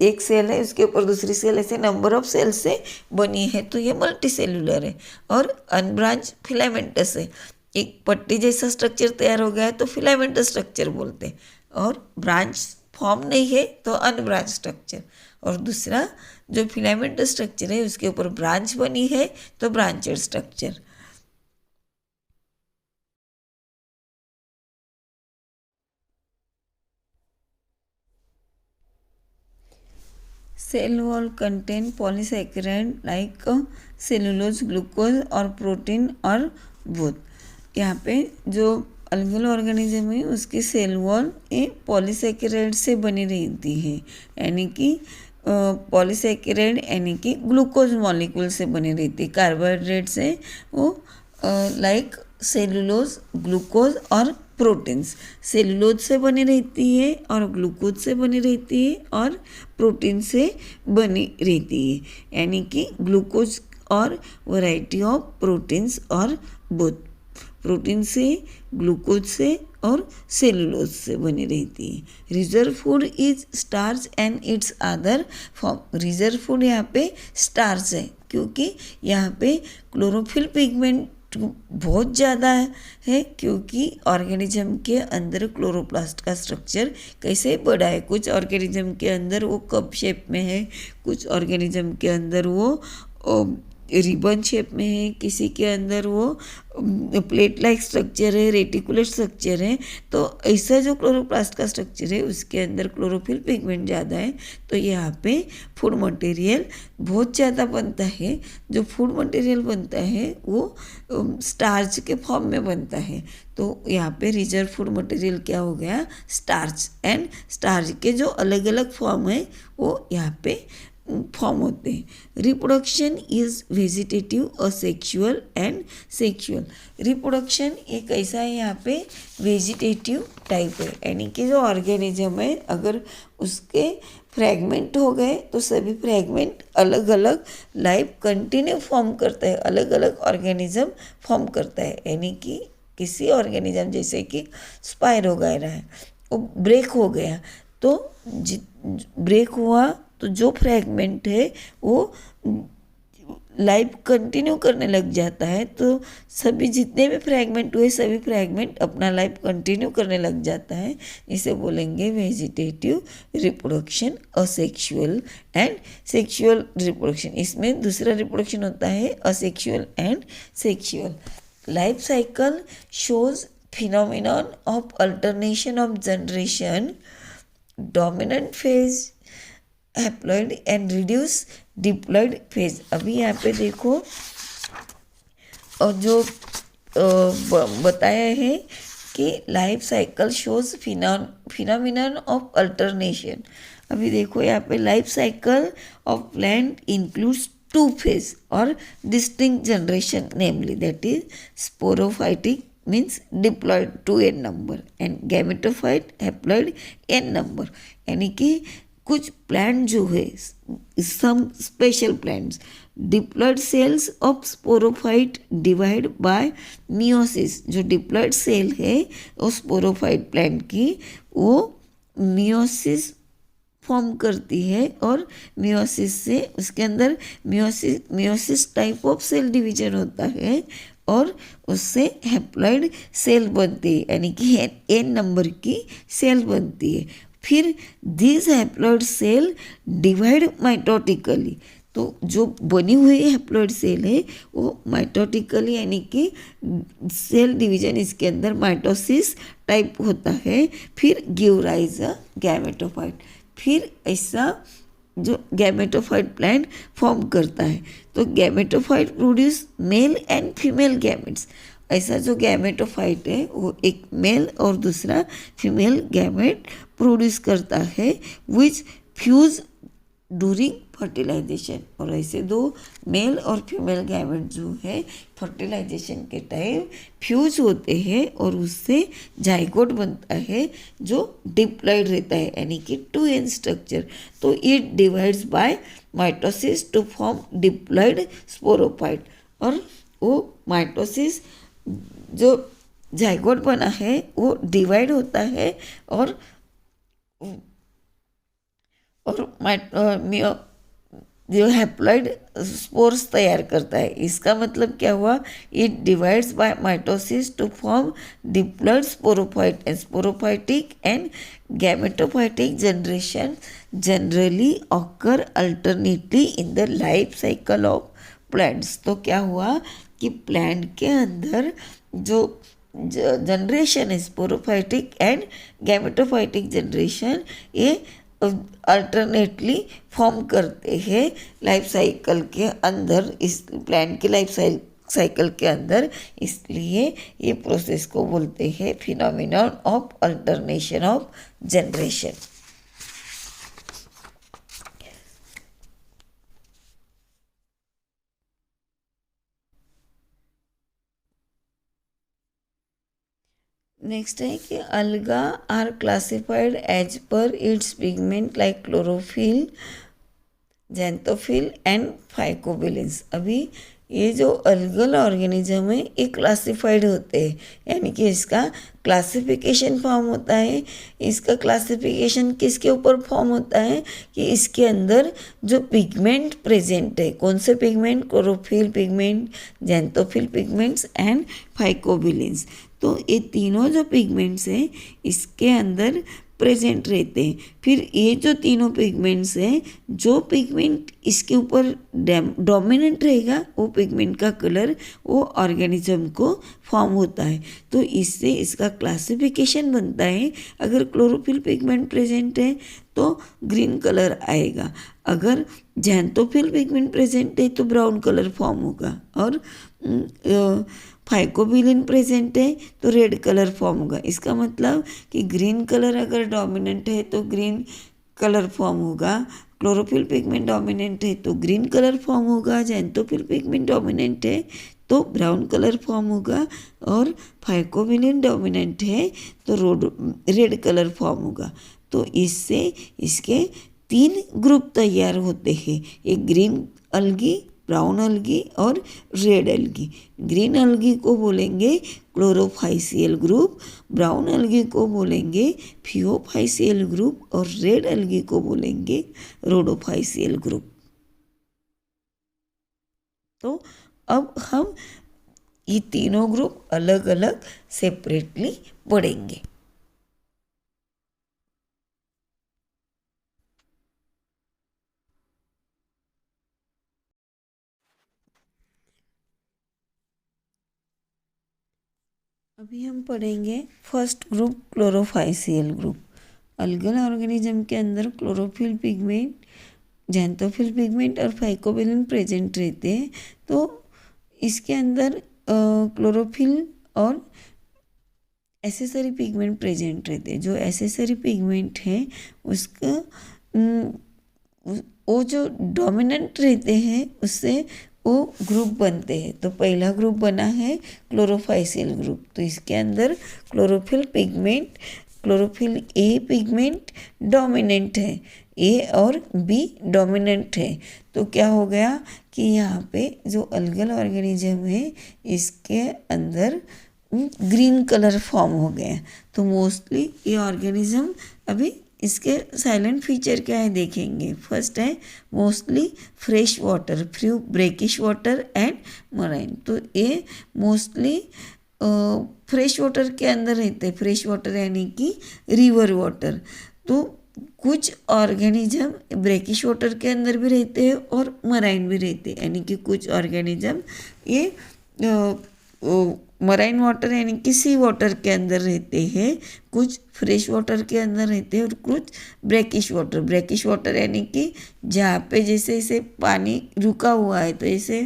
A: एक सेल है उसके ऊपर दूसरी सेल ऐसे नंबर ऑफ सेल से बनी है, तो ये मल्टी सेलुलर है। और अनब्रांच फिलामेंटस है, एक पट्टी जैसा स्ट्रक्चर तैयार हो गया है तो फिलामेंटस स्ट्रक्चर बोलते हैं। और ब्रांच फॉर्म नहीं है तो अनब्रांच स्ट्रक्चर। और दूसरा जो फिलामेंटल स्ट्रक्चर है उसके ऊपर ब्रांच बनी है तो branched structure. Cell wall contain polysaccharide like cellulose, glucose और प्रोटीन और बोथ। यहाँ पे जो अलगल ऑर्गेनिज्म है उसकी सेल वॉल ये पॉलीसैकेराइड से बनी रहती है, यानी कि पॉलीसैकेराइड यानी कि ग्लूकोज मॉलिक्यूल से बनी रहती है। कार्बोहाइड्रेट से वो लाइक सेलुलोज, ग्लूकोज और प्रोटीन्स, सेलुलोज से बनी रहती है और ग्लूकोज से बनी रहती है और प्रोटीन से बनी रहती है, यानी कि ग्लूकोज और वैरायटी ऑफ प्रोटीन्स और बोथ, प्रोटीन से, ग्लूकोज से और सेलुलोज से बनी रहती है। Reserve food is starch and it's other form. Reserve food यहाँ पे स्टार्च है क्योंकि यहाँ पे क्लोरोफिल पिगमेंट बहुत ज़्यादा है क्योंकि ऑर्गेनिज्म के अंदर क्लोरोप्लास्ट का स्ट्रक्चर कैसे बड़ा है। कुछ ऑर्गेनिज्म के अंदर वो कप शेप में है, कुछ ऑर्गेनिज्म के अंदर वो रिबन शेप में है, किसी के अंदर वो प्लेट लाइक स्ट्रक्चर है, रेटिकुलर स्ट्रक्चर है। तो ऐसा जो क्लोरोप्लास्ट का स्ट्रक्चर है उसके अंदर क्लोरोफिल पिगमेंट ज़्यादा है, तो यहाँ पे फूड मटेरियल बहुत ज़्यादा बनता है। जो फूड मटेरियल बनता है वो स्टार्च के फॉर्म में बनता है। तो यहाँ पे रिजर्व फूड मटेरियल क्या हो गया, स्टार्च, एंड स्टार्च के जो अलग अलग फॉर्म है वो यहाँ पे फॉर्म होते हैं। Reproduction is vegetative, asexual and sexual. Reproduction एक ऐसा है यहाँ पे वेजिटेटिव टाइप है, यानी कि जो ऑर्गेनिज्म है अगर उसके फ्रैगमेंट हो गए तो सभी फ्रैगमेंट अलग अलग लाइफ कंटिन्यू फॉर्म करता है, अलग अलग ऑर्गेनिज्म फॉर्म करता है। यानी कि किसी ऑर्गेनिज्म जैसे कि स्पाइरो वगैरह है वो ब्रेक हो गया, तो ब्रेक हुआ तो जो फ्रैगमेंट है वो लाइफ कंटिन्यू करने लग जाता है। तो सभी जितने भी फ्रैगमेंट हुए सभी फ्रैगमेंट अपना लाइफ कंटिन्यू करने लग जाता है। इसे बोलेंगे vegetative reproduction, asexual and sexual reproduction. इसमें दूसरा रिप्रोडक्शन होता है asexual and sexual. Life cycle shows phenomenon of alternation of generation, dominant phase, haploid and reduce diploid phase. अभी यहाँ पे देखो और जो बताया है कि life cycle shows phenomenon of alternation. अभी देखो यहाँ पे life cycle of plant includes two phase और distinct generation, namely that is sporophytic means diploid 2n number and gametophyte haploid n number। यानी कि कुछ प्लांट जो है, some special plants, diploid cells of sporophyte divide by meiosis. जो diploid cell है वो sporophyte plant की वो मियोसिस फॉर्म करती है और मियोसिस से उसके अंदर meiosis type of cell division होता है और उससे हैप्लॉइड सेल बनती है, यानी कि एन नंबर की सेल बनती है। फिर this haploid cell divide mitotically. तो जो बनी हुई हैप्लॉइड सेल है वो माइटोटिकली, यानी कि सेल डिवीजन इसके अंदर माइटोसिस टाइप होता है। फिर गिव राइज अ गैमेटोफाइट। फिर ऐसा जो गैमेटोफाइट प्लांट फॉर्म करता है। तो gametophyte produce male and female gametes. ऐसा जो गैमेटोफाइट है वो एक मेल और दूसरा फीमेल गैमेट प्रोड्यूस करता है विच फ्यूज ड्यूरिंग फर्टिलाइजेशन। और ऐसे दो मेल और फीमेल गैमेट जो है फर्टिलाइजेशन के टाइम फ्यूज होते हैं और उससे जाइगोट बनता है जो डिप्लॉइड रहता है, यानी कि 2n स्ट्रक्चर। तो it divides by mitosis to form diploid sporophyte. और वो माइटोसिस जो जाइगोट बना है वो डिवाइड होता है और जो हैप्लॉइड स्पोर्स तैयार करता है। इसका मतलब क्या हुआ, it divides by mitosis to form diploid sporophytic and gametophytic generation generally occur alternately in the life cycle of plants. तो क्या हुआ कि प्लांट के अंदर जो जनरेशन है स्पोरोफाइटिक एंड गैमेटोफाइटिक जनरेशन, ये अल्टरनेटली फॉर्म करते हैं लाइफ साइकिल के अंदर, इस प्लांट के लाइफ साइकिल के अंदर। इसलिए ये प्रोसेस को बोलते हैं phenomenon of alternation of generation. Next है कि algae are classified as per its pigment like chlorophyll, xanthophyll and phycobilins. अभी ये जो अलगल ऑर्गेनिज्म है ये क्लासिफाइड होते हैं, यानी कि इसका क्लासिफिकेशन फॉर्म होता है। इसका क्लासिफिकेशन किसके ऊपर फॉर्म होता है कि इसके अंदर जो पिगमेंट प्रेजेंट है, कौन से pigment, chlorophyll pigment, xanthophyll pigments and phycobilins. तो ये तीनों जो पिगमेंट्स हैं इसके अंदर प्रेजेंट रहते हैं। फिर ये जो तीनों पिगमेंट्स हैं, जो पिगमेंट इसके ऊपर डोमिनेंट रहेगा वो पिगमेंट का कलर वो ऑर्गेनिज्म को फॉर्म होता है। तो इससे इसका क्लासिफिकेशन बनता है। अगर क्लोरोफिल पिगमेंट प्रेजेंट है तो ग्रीन कलर आएगा, अगर जेंथोफिल पिगमेंट प्रेजेंट है तो ब्राउन कलर फॉर्म होगा, और फाइकोबिलिन प्रेजेंट है तो रेड कलर फॉर्म होगा। इसका मतलब कि ग्रीन कलर अगर डोमिनेंट है तो ग्रीन कलर फॉर्म होगा, क्लोरोफिल पिगमेंट डोमिनेंट है तो ग्रीन कलर फॉर्म होगा, जेंथोफिल पिगमेंट डोमिनेंट है तो ब्राउन कलर फॉर्म होगा, और फाइकोबिलिन डोमिनेंट है तो रेड कलर फॉर्म होगा। तो इससे इसके 3 ग्रुप तैयार होते हैं, एक ग्रीन अलगी, ब्राउन अलगी और रेड अलगी। ग्रीन अलगी को बोलेंगे क्लोरोफाइसियल ग्रुप, ब्राउन अलगी को बोलेंगे फियोफाइसियल ग्रुप, और रेड अलगी को बोलेंगे रोडोफाइसियल ग्रुप। तो अब हम ये तीनों ग्रुप अलग अलग सेपरेटली पढ़ेंगे। अभी हम पढ़ेंगे first group Chlorophyceae group. Algal organism के अंदर क्लोरोफिल पिगमेंट, जेंथोफिल पिगमेंट और फाइकोबिलिन प्रेजेंट रहते हैं। तो इसके अंदर क्लोरोफिल और एसेसरी पिगमेंट प्रेजेंट रहते हैं। जो एसेसरी पिगमेंट है उसका वो जो डोमिनेंट रहते हैं उससे वो ग्रुप बनते हैं। तो पहला ग्रुप बना है क्लोरोफाइसिल ग्रुप। तो इसके अंदर chlorophyll pigment, chlorophyll A pigment dominant है, ए और बी डोमिनेंट है। तो क्या हो गया कि यहाँ पे जो अलगल ऑर्गेनिज्म है इसके अंदर ग्रीन कलर फॉर्म हो गया। तो मोस्टली ये ऑर्गेनिज्म, अभी इसके साइलेंट फीचर क्या है देखेंगे। फर्स्ट है mostly fresh water, few brackish water and marine. तो ये मोस्टली फ्रेश वाटर के अंदर रहते हैं। फ्रेश वाटर यानी कि रिवर वाटर। तो कुछ ऑर्गेनिज्म ब्रेकिश वाटर के अंदर भी रहते हैं और मराइन भी रहते हैं, यानी कि कुछ ऑर्गेनिज्म ये मराइन वाटर यानी कि सी वाटर के अंदर रहते हैं, कुछ फ्रेश वाटर के अंदर रहते हैं और कुछ ब्रेकिश वाटर। ब्रेकिश वाटर यानी कि जहाँ पे जैसे इसे पानी रुका हुआ है, तो जैसे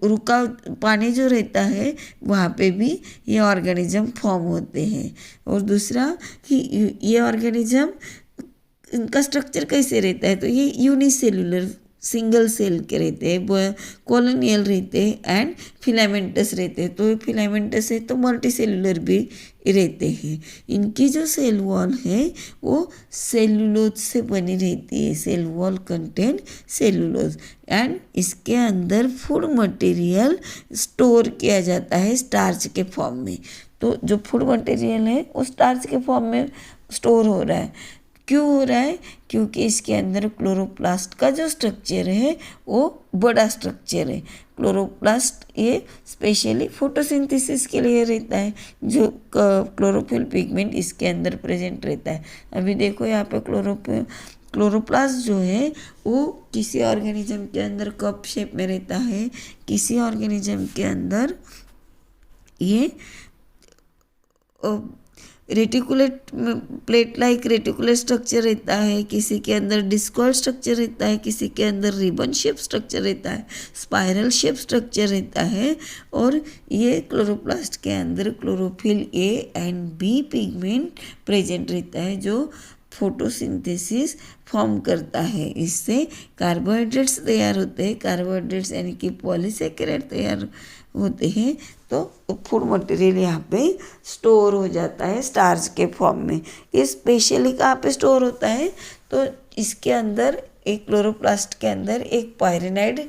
A: रुका पानी जो रहता है वहाँ पे भी ये ऑर्गेनिज्म फॉर्म होते हैं। और दूसरा कि ये ऑर्गेनिज्म, इनका स्ट्रक्चर कैसे रहता है, तो ये यूनिसेल्युलर सिंगल सेल के रहते हैं, कॉलोनियल रहते हैं एंड फिलामेंटस रहते हैं। तो फिलामेंटस है तो मल्टी सेलुलर भी रहते हैं। इनकी जो सेल वॉल है वो सेलुलोज से बनी रहती है। Cell wall contain cellulose and इसके अंदर फूड मटेरियल स्टोर किया जाता है स्टार्च के फॉर्म में। तो जो फूड मटेरियल है वो स्टार्च के फॉर्म में स्टोर हो रहा है। क्यों हो रहा है? क्योंकि इसके अंदर क्लोरोप्लास्ट का जो स्ट्रक्चर है वो बड़ा स्ट्रक्चर है। क्लोरोप्लास्ट ये स्पेशली फोटोसिंथेसिस के लिए रहता है, जो क्लोरोफिल पिगमेंट इसके अंदर प्रेजेंट रहता है। अभी देखो यहाँ पे क्लोरोप्लास्ट जो है वो किसी ऑर्गेनिज्म के अंदर कप शेप में रहता है, किसी ऑर्गेनिज्म के अंदर ये reticulate plate like reticular structure रहता है, किसी के अंदर डिस्कॉइड स्ट्रक्चर रहता है, किसी के अंदर रिबन शेप स्ट्रक्चर रहता है, स्पाइरल शेप स्ट्रक्चर रहता है। और ये क्लोरोप्लास्ट के अंदर chlorophyll A and B pigment present रहता है, जो फोटोसिंथेसिस फॉर्म करता है। इससे कार्बोहाइड्रेट्स तैयार होते हैं, कार्बोहाइड्रेट्स यानी कि पॉलीसेकेराइड तैयार होते हैं। तो फूड मटेरियल यहाँ पे स्टोर हो जाता है स्टार्च के फॉर्म में। ये स्पेशली कहाँ पे स्टोर होता है? तो इसके अंदर एक क्लोरोप्लास्ट के अंदर एक पायरेनाइड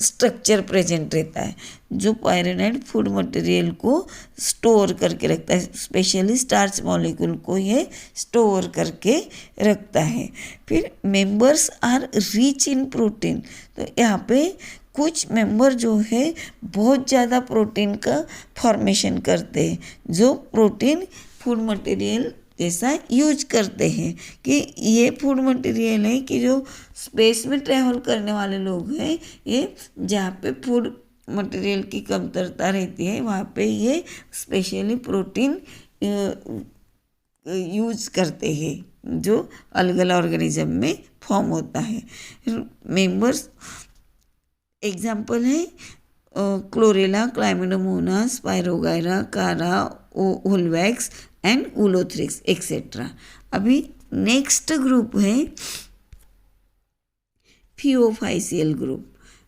A: स्ट्रक्चर प्रेजेंट रहता है, जो पायरेनाइड फूड मटेरियल को स्टोर करके रखता है, स्पेशली स्टार्च मॉलिक्यूल को ये स्टोर करके रखता है। फिर members are rich in protein. तो यहाँ पे कुछ मेंबर जो है बहुत ज़्यादा प्रोटीन का फॉर्मेशन करते हैं, जो प्रोटीन फूड मटेरियल जैसा यूज करते हैं। कि ये फूड मटेरियल है कि जो स्पेस में ट्रैवल करने वाले लोग हैं, ये जहाँ पे फूड मटेरियल की कमतरता रहती है वहाँ पे ये स्पेशली प्रोटीन यूज करते हैं, जो अलग अलग ऑर्गेनिज्म में फॉर्म होता है। मेंबर्स एग्जाम्पल है क्लोरेला, क्लाइमेडोमोनास, स्पायरोगायरा, कारा, ओलवैक्स एंड उलोथ्रिक्स एक्सेट्रा। अभी नेक्स्ट ग्रुप है फियोफाइसियल ग्रुप।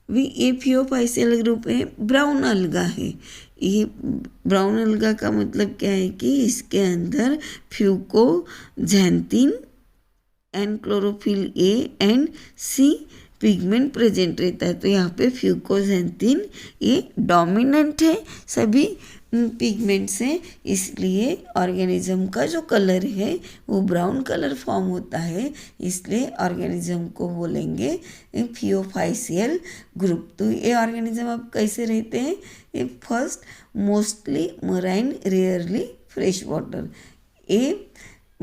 A: अभी ये फियोफाइसियल ग्रुप है, ब्राउन अलगा है। ये ब्राउन अलगा का मतलब क्या है कि इसके अंदर fucoxanthin and chlorophyll A and C pigment present रहता है। तो यहाँ पे फ्यूकोजैंथिन ये डोमिनेंट है सभी पिगमेंट से, इसलिए ऑर्गेनिज्म का जो कलर है वो ब्राउन कलर फॉर्म होता है। इसलिए ऑर्गेनिज्म को बोलेंगे फियोफाइसियल ग्रुप। तो ये ऑर्गेनिज्म अब कैसे रहते हैं? ये first mostly marine, rarely fresh water. ये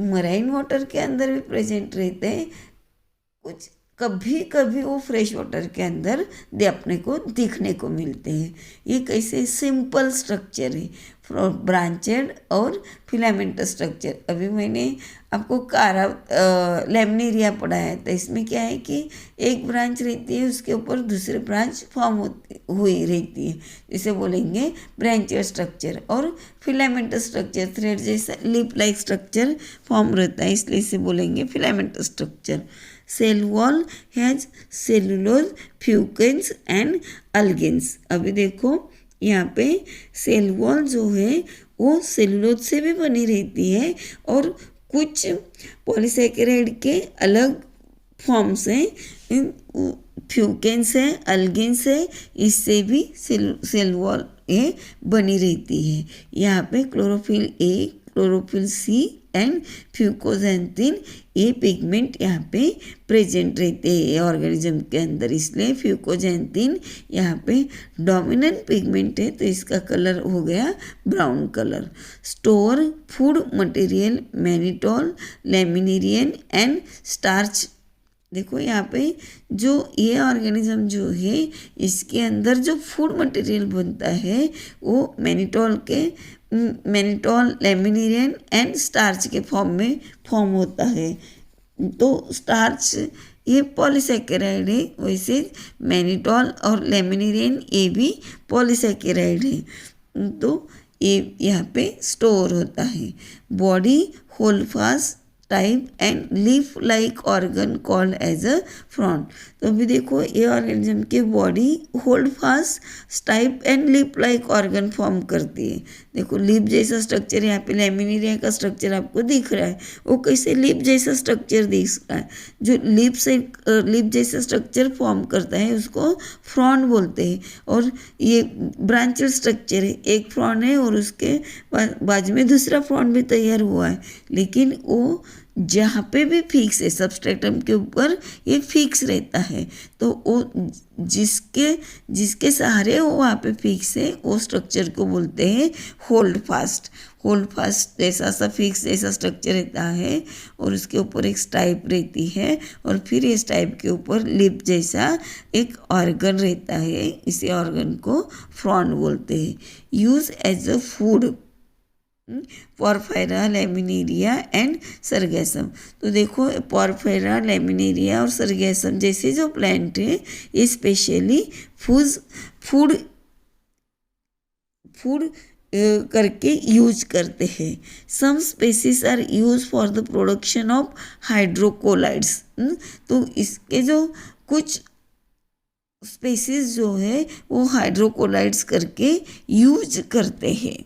A: मराइन वाटर के अंदर भी प्रेजेंट रहते हैं, कुछ कभी कभी वो फ्रेश वाटर के अंदर अपने को दिखने को मिलते हैं। ये कैसे सिंपल स्ट्रक्चर है, ब्रांचेड और फिलामेंटस स्ट्रक्चर। अभी मैंने आपको कारा लेमनेरिया पढ़ाया, तो इसमें क्या है कि एक ब्रांच रहती है, उसके ऊपर दूसरी ब्रांच फॉर्म हुई रहती है, इसे बोलेंगे ब्रांचेड स्ट्रक्चर। और फिलामेंटस स्ट्रक्चर थ्रेड जैसा लिप लाइक स्ट्रक्चर फॉर्म रहता है, इसलिए इसे बोलेंगे filamentous structure. Cell wall has cellulose, fucans and algins. अभी देखो यहाँ पे सेल वॉल जो है वो सेलुलोज से भी बनी रहती है, और कुछ पॉलीसेकेराइड के अलग फॉर्म्स हैं, फ्यूकेंस है, अल्गेंस है, इससे भी सेल वॉल ये बनी रहती है। यहाँ पे chlorophyll A, chlorophyll C and fucoxanthin ये पिगमेंट यहाँ पे प्रेजेंट रहते हैं ऑर्गेनिज्म के अंदर, इसलिए फ्यूकोजैंथिन यहाँ पे डोमिनेंट पिगमेंट है, तो इसका कलर हो गया brown colour. Store food material mannitol, laminarin and starch. देखो यहाँ पे जो ये ऑर्गेनिज्म जो है इसके अंदर जो फूड मटेरियल बनता है वो मैनिटोल, लैमिनेरियन एंड स्टार्च के फॉर्म में फॉर्म होता है। तो स्टार्च ये पॉलीसेकेराइड है, वैसे मैनिटोल और लैमिनेरियन ये भी पॉलीसेकेराइड है। तो ये यहाँ पे स्टोर होता है। Body holdfast type and leaf like organ called as a frond. तो अभी देखो ये ऑर्गेनिज्म के body holdfast type and leaf like organ form करती है। देखो लीफ जैसा स्ट्रक्चर यहाँ पे लैमिनेरिया का स्ट्रक्चर आपको दिख रहा है, वो कैसे लीफ जैसा स्ट्रक्चर दिख रहा है। जो लीफ जैसा स्ट्रक्चर फॉर्म करता है उसको फ्रॉन बोलते हैं। और ये ब्रांचेड स्ट्रक्चर है, एक फ्रॉन है और उसके बाजू में दूसरा फ्रॉन भी तैयार हुआ है, लेकिन वो जहाँ पे भी फिक्स है सबस्ट्रेटम के ऊपर ये फिक्स रहता है, तो वो जिसके सहारे वो वहाँ पे फिक्स है वो स्ट्रक्चर को बोलते हैं होल्ड फास्ट। होल्ड फास्ट जैसा सा फिक्स जैसा स्ट्रक्चर रहता है और उसके ऊपर एक स्टाइप रहती है और फिर ये स्टाइप के ऊपर लिप जैसा एक ऑर्गन रहता है, इसी ऑर्गन को फ्रॉन बोलते हैं। Use as a food Porphyra, Laminaria and Sargassum. तो देखो पॉरफायरा, लेमिनेरिया और सरगैसम जैसे जो प्लांट है ये स्पेशली फूड करके यूज करते हैं। Some species are use for the production of hydrocolloids. तो इसके जो कुछ स्पेसीज जो है वो हाइड्रोकोलाइड्स करके यूज करते हैं।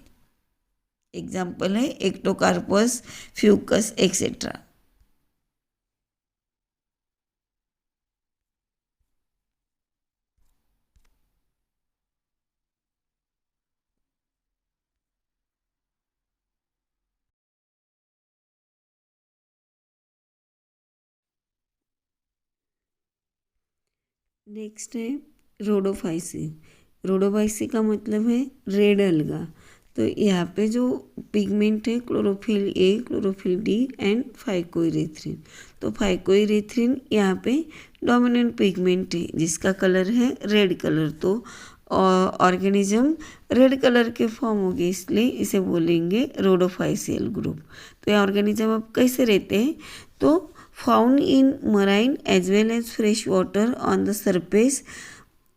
A: एग्जाम्पल है एक्टोकार्पस, फ्यूकस एक्सेट्रा। नेक्स्ट है रोडोफाइसी। रोडोफाइसी का मतलब है रेड अलगा। तो यहाँ पे जो पिगमेंट है chlorophyll A, chlorophyll D and phycoerythrin. तो फाइकोइरेथ्रिन यहाँ पे डोमिनेंट पिगमेंट है जिसका कलर है रेड कलर। तो ऑर्गेनिज्म रेड कलर के फॉर्म होगी इसलिए इसे बोलेंगे रोडोफाइसियल ग्रुप। तो ये ऑर्गेनिज्म अब कैसे रहते हैं, तो found in marine as well as fresh water on the surface,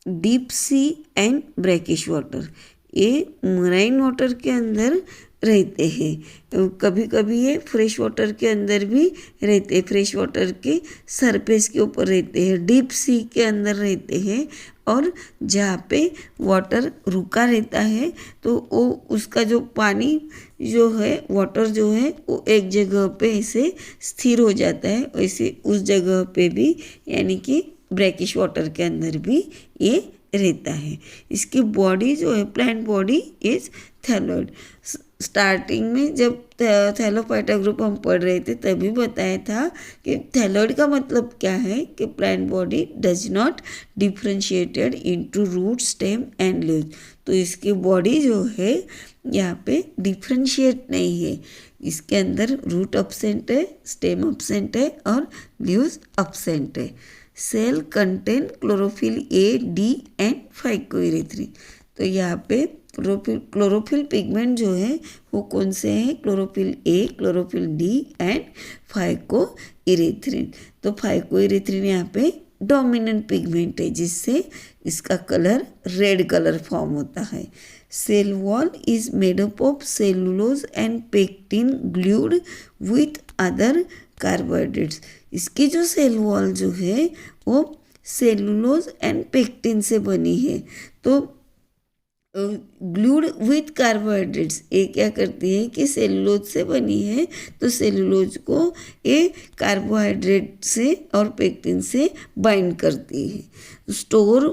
A: deep sea and brackish water. ये मराइन वाटर के अंदर रहते हैं, कभी कभी ये फ्रेश वाटर के अंदर भी रहते हैं, फ्रेश वाटर के सरफेस के ऊपर रहते हैं, डीप सी के अंदर रहते हैं। और जहाँ पे वाटर रुका रहता है तो वो उसका जो पानी जो है, वाटर जो है वो एक जगह पे ऐसे स्थिर हो जाता है, वैसे उस जगह पे भी यानी कि ब्रैकिश वाटर के अंदर भी ये रहता है। इसकी बॉडी जो है plant body is thalloid. Starting में जब थैलोफाइटा ग्रुप हम पढ़ रहे थे तभी बताया था कि थैलोइड का मतलब क्या है कि plant body does not differentiated into root, stem and leaves. तो इसकी बॉडी जो है यहाँ पे डिफ्रेंशिएट नहीं है, इसके अंदर रूट अब्सेंट है, स्टेम अब्सेंट है और लीव्स अब्सेंट है। Cell contain chlorophyll A, D and phycoerythrin. तो यहाँ पे क्लोरोफिल पिगमेंट जो है वो कौन से हैं, chlorophyll A, chlorophyll D and phycoerythrin. तो फाइकोइरेथ्रिन यहाँ पे डोमिनेंट पिगमेंट है जिससे इसका कलर रेड कलर फॉर्म होता है। Cell wall is made up of cellulose and pectin glued with other carbohydrates. इसकी जो सेल वॉल जो है वो सेलुलोज एंड पेक्टिन से बनी है। तो ग्लूड विथ कार्बोहाइड्रेट्स ये क्या करती है कि सेलुलोज से बनी है, तो सेलुलोज को ये कार्बोहाइड्रेट से और पेक्टिन से बाइंड करती है। Store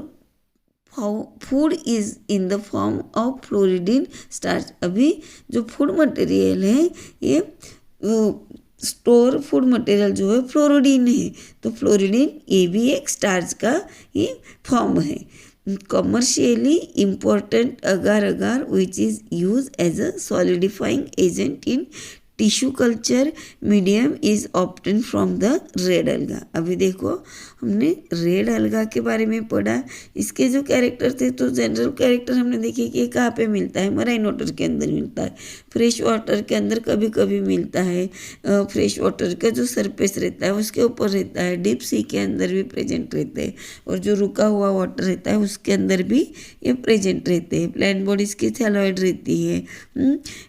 A: food is in the form of floridean starch. अभी जो फूड मटेरियल है ये स्टोर फूड मटेरियल जो है फ्लोरिडीन है, तो फ्लोरिडीन ये भी एक स्टार्च का ही फॉर्म है। commercially important agar agar which is used as a solidifying agent in tissue culture medium is obtain from the red अलगा। अभी देखो हमने रेड अलगा के बारे में पढ़ा, इसके जो कैरेक्टर थे तो जनरल कैरेक्टर हमने देखे कि कहाँ पे मिलता है, मराइन वाटर के अंदर मिलता है, फ्रेश वाटर के अंदर कभी कभी मिलता है, फ्रेश वाटर का जो सरफेस रहता है उसके ऊपर रहता है, डीप सी के अंदर भी प्रेजेंट रहते हैं और जो रुका हुआ वाटर रहता है उसके अंदर भी ये प्रेजेंट रहते हैं। प्लांट बॉडीज की थैलॉइड रहती है।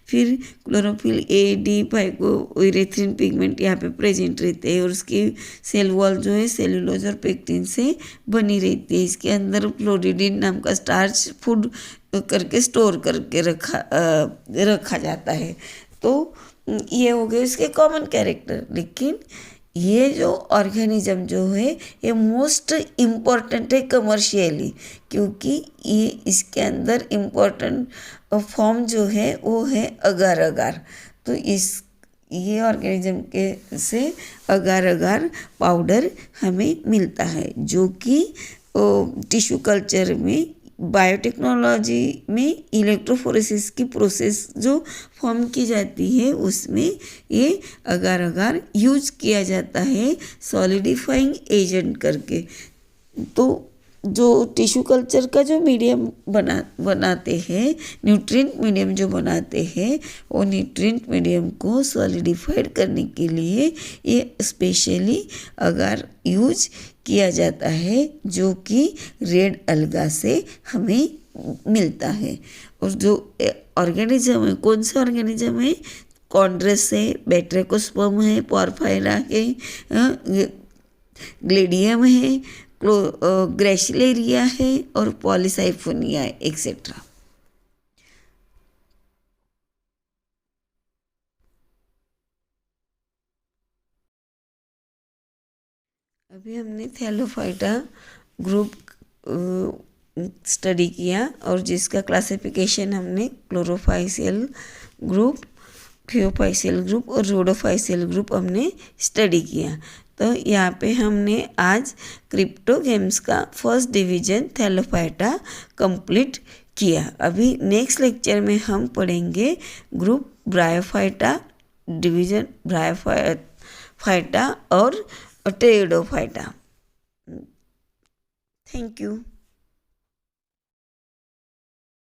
A: फिर क्लोरोफिल ए, डी, फाइकोइरेथ्रिन पिगमेंट यहाँ पे प्रेजेंट रहते हैं और उसकी सेल वॉल जो है सेलुलोज और पेक्टिन से बनी रहती है। इसके अंदर फ्लोरिडीन नाम का स्टार्च फूड करके स्टोर करके रखा जाता है। तो ये हो गए इसके कॉमन कैरेक्टर। लेकिन ये जो ऑर्गेनिज्म जो है ये मोस्ट इम्पॉर्टेंट है कमर्शियली, क्योंकि ये इसके अंदर इम्पॉर्टेंट फॉर्म जो है वो है अगार अगार। तो ये ऑर्गेनिज्म के से अगार अगार पाउडर हमें मिलता है, जो कि टिश्यू कल्चर में बायोटेक्नोलॉजी में इलेक्ट्रोफोरेसिस की प्रोसेस जो फॉर्म की जाती है उसमें ये अगार अगार यूज किया जाता है सॉलिडिफाइंग एजेंट करके। तो जो टिश्यू कल्चर का जो मीडियम बनाते हैं, न्यूट्रिएंट मीडियम जो बनाते हैं, वो न्यूट्रिएंट मीडियम को सॉलिडिफाइड करने के लिए ये स्पेशली अगार यूज किया जाता है, जो कि रेड अलगा से हमें मिलता है। और जो ऑर्गेनिज्म है, कौन से ऑर्गेनिज्म है? कॉन्ड्रस है, बैट्रेकोस्पर्म है, पोरफायरा है, ग्लेडियम है, ग्रेसिलेरिया है और पॉलीसाइफोनिया है, एक्सेट्रा। अभी हमने थैलोफाइटा ग्रुप स्टडी किया और जिसका क्लासिफिकेशन हमने क्लोरोफाइसियल ग्रुप, थियोफाइसियल ग्रुप और रोडोफाइसियल ग्रुप हमने स्टडी किया। तो यहाँ पे हमने आज क्रिप्टोगेम्स का फर्स्ट डिवीजन थैलोफाइटा कंप्लीट किया। अभी नेक्स्ट लेक्चर में हम पढ़ेंगे ग्रुप ब्रायोफाइटा, डिवीजन ब्रायोफाइटा और टेरिडोफाइटा। Thank you.